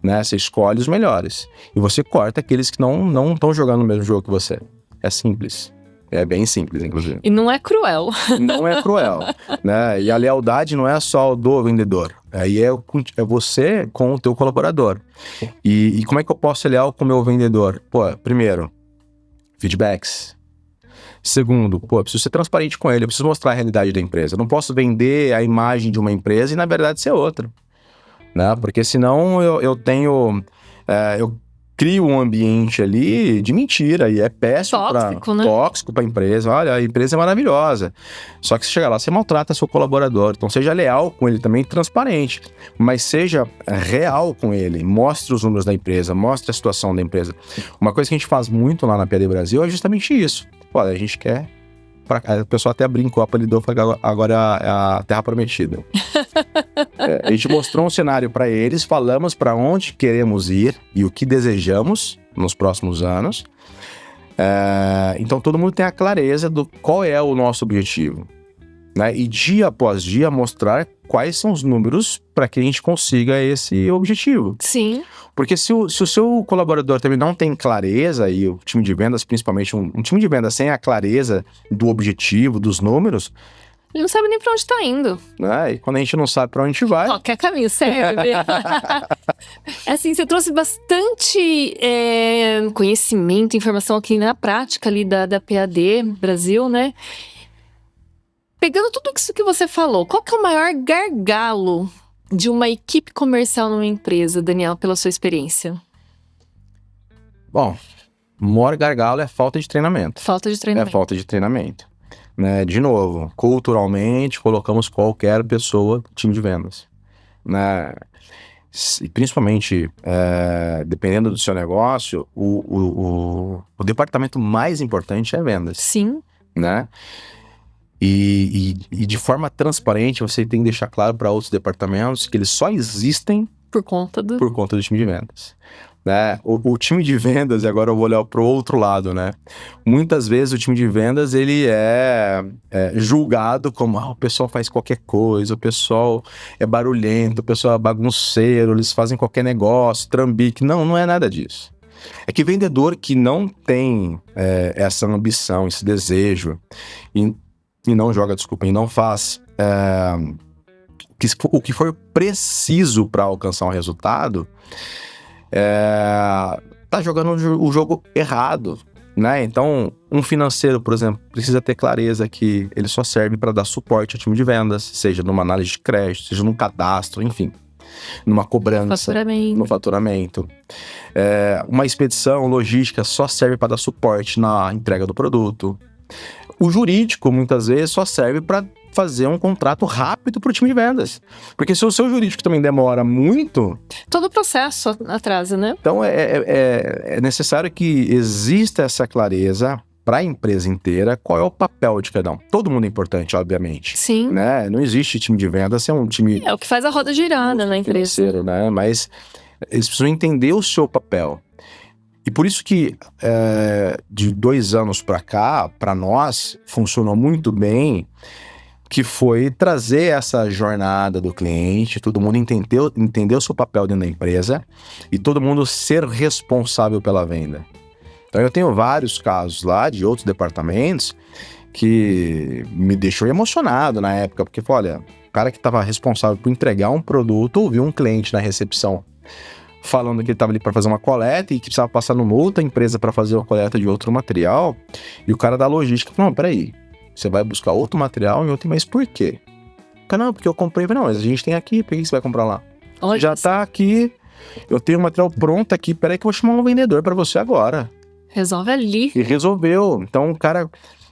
né? Você escolhe os melhores. E você corta aqueles que não estão jogando no mesmo jogo que você. É simples. É bem simples, inclusive. E não é cruel. Não é cruel, né? E a lealdade não é só do vendedor. Aí é você com o teu colaborador. E como é que eu posso ser leal com o meu vendedor? Primeiro, feedbacks. Segundo, eu preciso ser transparente com ele, eu preciso mostrar a realidade da empresa. Eu não posso vender a imagem de uma empresa e, na verdade, ser outra. Né? Porque senão eu crio um ambiente ali de mentira e é péssimo, tóxico para a empresa. Olha, a empresa é maravilhosa. Só que se chegar lá, você maltrata seu colaborador. Então, seja leal com ele também, transparente. Mas seja real com ele. Mostre os números da empresa, mostre a situação da empresa. Uma coisa que a gente faz muito lá na PAD Brasil é justamente isso. A gente quer... A pessoa até brincou, apelidou, falou que agora é a Terra Prometida. A gente mostrou um cenário para eles, falamos para onde queremos ir e o que desejamos nos próximos anos. Então todo mundo tem a clareza do qual é o nosso objetivo. Né? E dia após dia mostrar quais são os números para que a gente consiga esse objetivo. Sim. Porque se o seu colaborador também não tem clareza, e o time de vendas, principalmente um time de vendas sem a clareza do objetivo, dos números... Ele não sabe nem para onde está indo. E quando a gente não sabe para onde a gente vai... Qualquer caminho serve. Assim, você trouxe bastante conhecimento, informação aqui na prática ali da PAD Brasil, né? Pegando tudo isso que você falou, qual que é o maior gargalo de uma equipe comercial numa empresa, Daniel, pela sua experiência? Bom, o maior gargalo é falta de treinamento. Falta de É treinamento. falta de treinamento. Né? De novo, culturalmente, colocamos qualquer pessoa no time de vendas. Né? E principalmente, dependendo do seu negócio, o departamento mais importante é vendas. Sim. Né? E de forma transparente, você tem que deixar claro para outros departamentos que eles só existem Por conta do time de vendas. Né? O time de vendas, e agora eu vou olhar para o outro lado, né? Muitas vezes o time de vendas ele é julgado como o pessoal faz qualquer coisa, o pessoal é barulhento, o pessoal é bagunceiro, eles fazem qualquer negócio, trambique. Não é nada disso. É que vendedor que não tem essa ambição, esse desejo, e não faz o que for preciso para alcançar um resultado, tá jogando o jogo errado, né? Então, um financeiro, por exemplo, precisa ter clareza que ele só serve para dar suporte ao time de vendas, seja numa análise de crédito, seja num cadastro, enfim, numa cobrança, no faturamento. Uma expedição, logística, só serve para dar suporte na entrega do produto. O jurídico, muitas vezes, só serve para fazer um contrato rápido para o time de vendas. Porque se o seu jurídico também demora muito... Todo o processo atrasa, né? Então, é necessário que exista essa clareza para a empresa inteira qual é o papel de cada um. Todo mundo é importante, obviamente. Sim. Né? Não existe time de vendas, é um time... É o que faz a roda girar, né, na empresa. Né? Mas eles precisam entender o seu papel. E por isso que de 2 anos para cá, para nós, funcionou muito bem, que foi trazer essa jornada do cliente, todo mundo entender o seu papel dentro da empresa e todo mundo ser responsável pela venda. Então eu tenho vários casos lá de outros departamentos que me deixou emocionado na época, porque, olha, o cara que estava responsável por entregar um produto ouviu um cliente na recepção falando que ele estava ali para fazer uma coleta e que precisava passar numa outra empresa para fazer uma coleta de outro material, e o cara da logística falou, não, peraí, você vai buscar outro material em outro, mas por quê? Não, porque eu comprei. Não, mas a gente tem aqui, por que você vai comprar lá? Olha, já tá aqui, eu tenho o material pronto aqui, peraí que eu vou chamar um vendedor para você agora. Resolve ali. E resolveu. Então, o cara,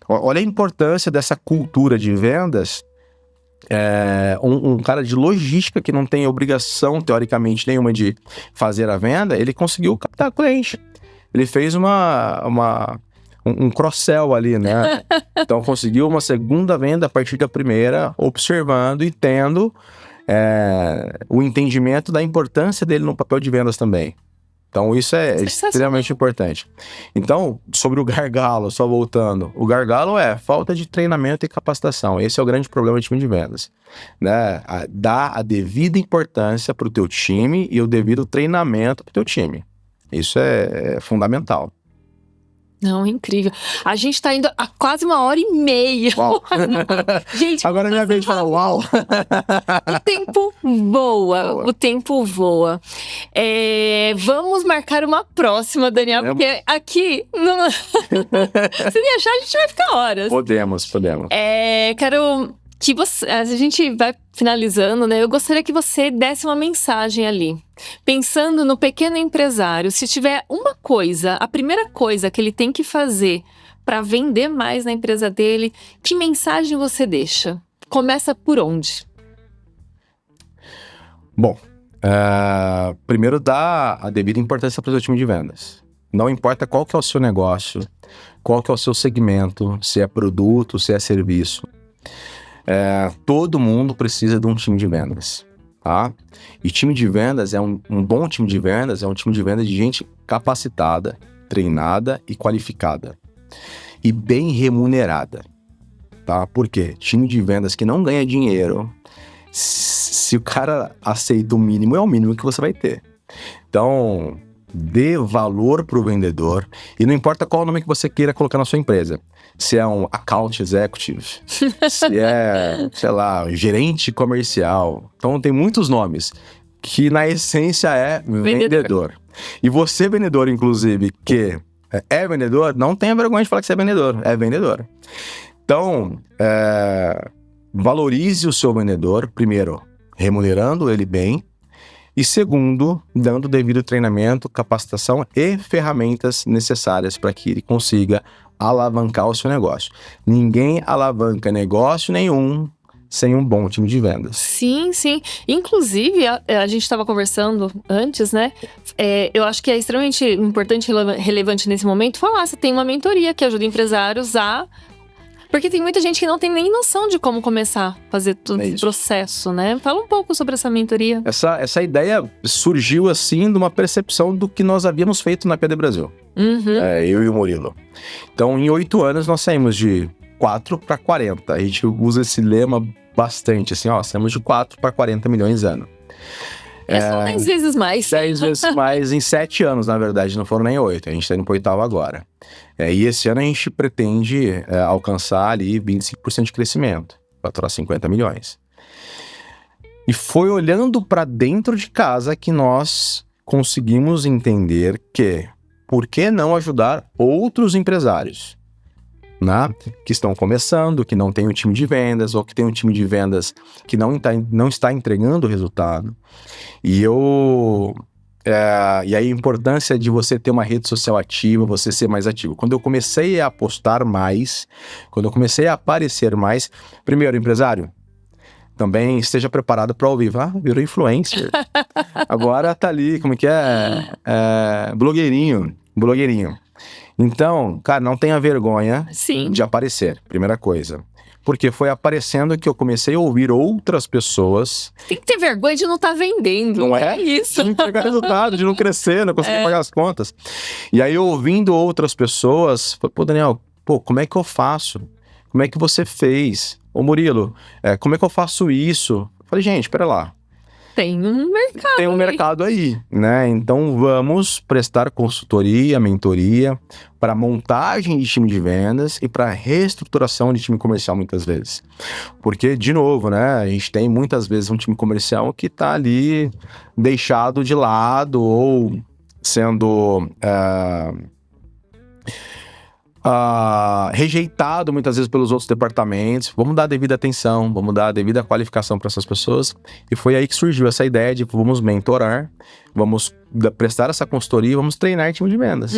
olha a importância dessa cultura de vendas. Um cara de logística que não tem obrigação, teoricamente, nenhuma de fazer a venda, ele conseguiu captar cliente. Ele fez um cross-sell ali, né? Então, conseguiu uma segunda venda a partir da primeira, observando e tendo o entendimento da importância dele no papel de vendas também. Então, isso é extremamente importante. Então, sobre o gargalo, só voltando. O gargalo é falta de treinamento e capacitação. Esse é o grande problema do time de vendas. Né? Dá a devida importância para o teu time e o devido treinamento para o teu time. Isso é fundamental. Não, incrível. A gente tá indo a quase 1h30. Uau. Gente, agora é minha vez de falar uau. O tempo voa. O tempo voa. Vamos marcar uma próxima, Daniel, porque aqui se deixar, a gente vai ficar horas. Podemos. Quero que a gente vai finalizando, né? Eu gostaria que você desse uma mensagem ali. Pensando no pequeno empresário, se tiver uma coisa, a primeira coisa que ele tem que fazer para vender mais na empresa dele, que mensagem você deixa? Começa por onde? Bom, primeiro dá a devida importância para o seu time de vendas. Não importa qual que é o seu negócio, qual que é o seu segmento, se é produto, se é serviço. Todo mundo precisa de um time de vendas, tá? E time de vendas um bom time de vendas é um time de vendas de gente capacitada, treinada e qualificada. E bem remunerada, tá? Por quê? Time de vendas que não ganha dinheiro, se o cara aceita o mínimo, é o mínimo que você vai ter. Então, dê valor para o vendedor e não importa qual o nome que você queira colocar na sua empresa. Se é um account executive, se é, sei lá, gerente comercial. Então, tem muitos nomes. que na essência é vendedor. E você, vendedor, inclusive, que é vendedor, não tenha vergonha de falar que você é vendedor. Então, valorize o seu vendedor, primeiro, remunerando ele bem, e segundo, dando devido treinamento, capacitação e ferramentas necessárias para que ele consiga alavancar o seu negócio. Ninguém alavanca negócio nenhum sem um bom time de vendas. Sim, sim. Inclusive, a gente estava conversando antes, né? Eu acho que é extremamente importante e relevante nesse momento falar se tem uma mentoria que ajuda empresários a... Porque tem muita gente que não tem nem noção de como começar a fazer todo esse processo, né? Fala um pouco sobre essa mentoria. Essa ideia surgiu, assim, de uma percepção do que nós havíamos feito na PD Brasil. Eu e o Murilo. Então, em 8 anos, nós saímos de 4 para 40. A gente usa esse lema bastante, assim, saímos de 4 para 40 milhões ano. São 10 vezes mais. 10 vezes mais em 7 anos, na verdade, não foram nem 8. A gente está indo para o 8º agora. E esse ano a gente pretende alcançar ali 25% de crescimento, faturar 50 milhões. E foi olhando para dentro de casa que nós conseguimos entender que por que não ajudar outros empresários, né, que estão começando, que não tem um time de vendas, ou que tem um time de vendas que não está entregando o resultado. E aí a importância de você ter uma rede social ativa, você ser mais ativo. Quando eu comecei a postar mais, quando eu comecei a aparecer mais, primeiro, empresário, também esteja preparado para ouvir. Virou influencer. Agora tá ali, como que é? Blogueirinho. Então, cara, não tenha vergonha de aparecer, primeira coisa. Porque foi aparecendo que eu comecei a ouvir outras pessoas. Tem que ter vergonha de não estar vendendo. Não é? Isso. De não pegar resultado, de não crescer, não conseguir pagar as contas. E aí, ouvindo outras pessoas, falei, Daniel, como é que eu faço? Como é que você fez? Ô Murilo, como é que eu faço isso? Eu falei, gente, espera lá. Tem um mercado. Tem um mercado aí, né? Então vamos prestar consultoria, mentoria para montagem de time de vendas e para reestruturação de time comercial muitas vezes. Porque, de novo, né? A gente tem muitas vezes um time comercial que está ali deixado de lado ou sendo rejeitado muitas vezes pelos outros departamentos. Vamos dar a devida atenção, vamos dar a devida qualificação para essas pessoas. E foi aí que surgiu essa ideia de vamos mentorar, vamos prestar essa consultoria, vamos treinar time de vendas.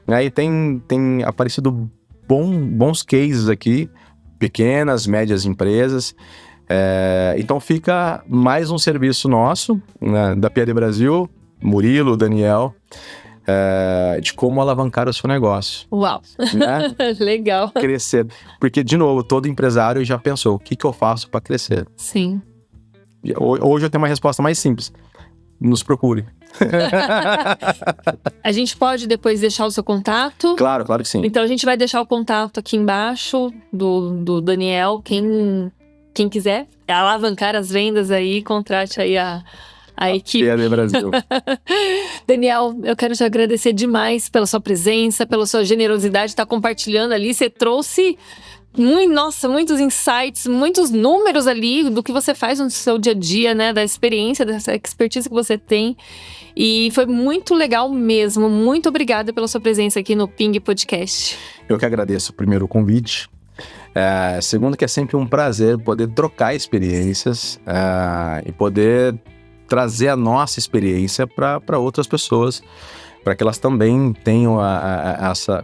Aí tem aparecido bons cases aqui, pequenas, médias empresas. Então fica mais um serviço nosso, né, da PD Brasil, Murilo, Daniel, de como alavancar o seu negócio. Uau! Né? Legal. Crescer. Porque, de novo, todo empresário já pensou, o que eu faço para crescer? Sim. Hoje eu tenho uma resposta mais simples. Nos procure. A gente pode depois deixar o seu contato? Claro que sim. Então a gente vai deixar o contato aqui embaixo do Daniel. Quem quiser alavancar as vendas aí, contrate aí a equipe. PD Brasil. Daniel, eu quero te agradecer demais pela sua presença, pela sua generosidade de estar compartilhando ali. Você trouxe, muitos insights, muitos números ali do que você faz no seu dia a dia, né? Da experiência, dessa expertise que você tem. E foi muito legal mesmo. Muito obrigada pela sua presença aqui no Ping Podcast. Eu que agradeço, primeiro, o convite. Segundo, que é sempre um prazer poder trocar experiências e poder trazer a nossa experiência para outras pessoas, para que elas também tenham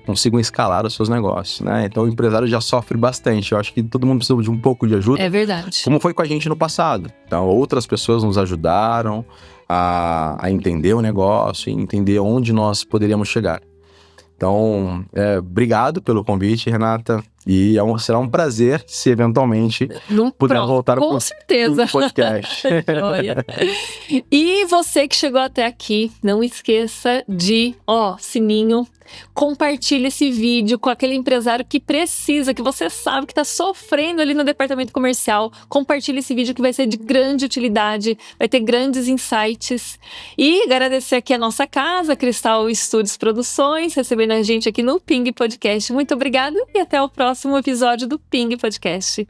consigam escalar os seus negócios, né? Então o empresário já sofre bastante. Eu acho que todo mundo precisa de um pouco de ajuda. É verdade. Como foi com a gente no passado. Então outras pessoas nos ajudaram a entender o negócio e entender onde nós poderíamos chegar. Então, obrigado pelo convite, Renata. E será um prazer se eventualmente puder voltar com certeza. Podcast. E você que chegou até aqui, não esqueça de, sininho, compartilhe esse vídeo com aquele empresário que precisa, que você sabe que está sofrendo ali no departamento comercial. Compartilhe esse vídeo que vai ser de grande utilidade, vai ter grandes insights. E agradecer aqui a nossa casa, Cristal Estúdios Produções, recebendo a gente aqui no Ping Podcast. Muito obrigada e até o próximo episódio do Ping Podcast.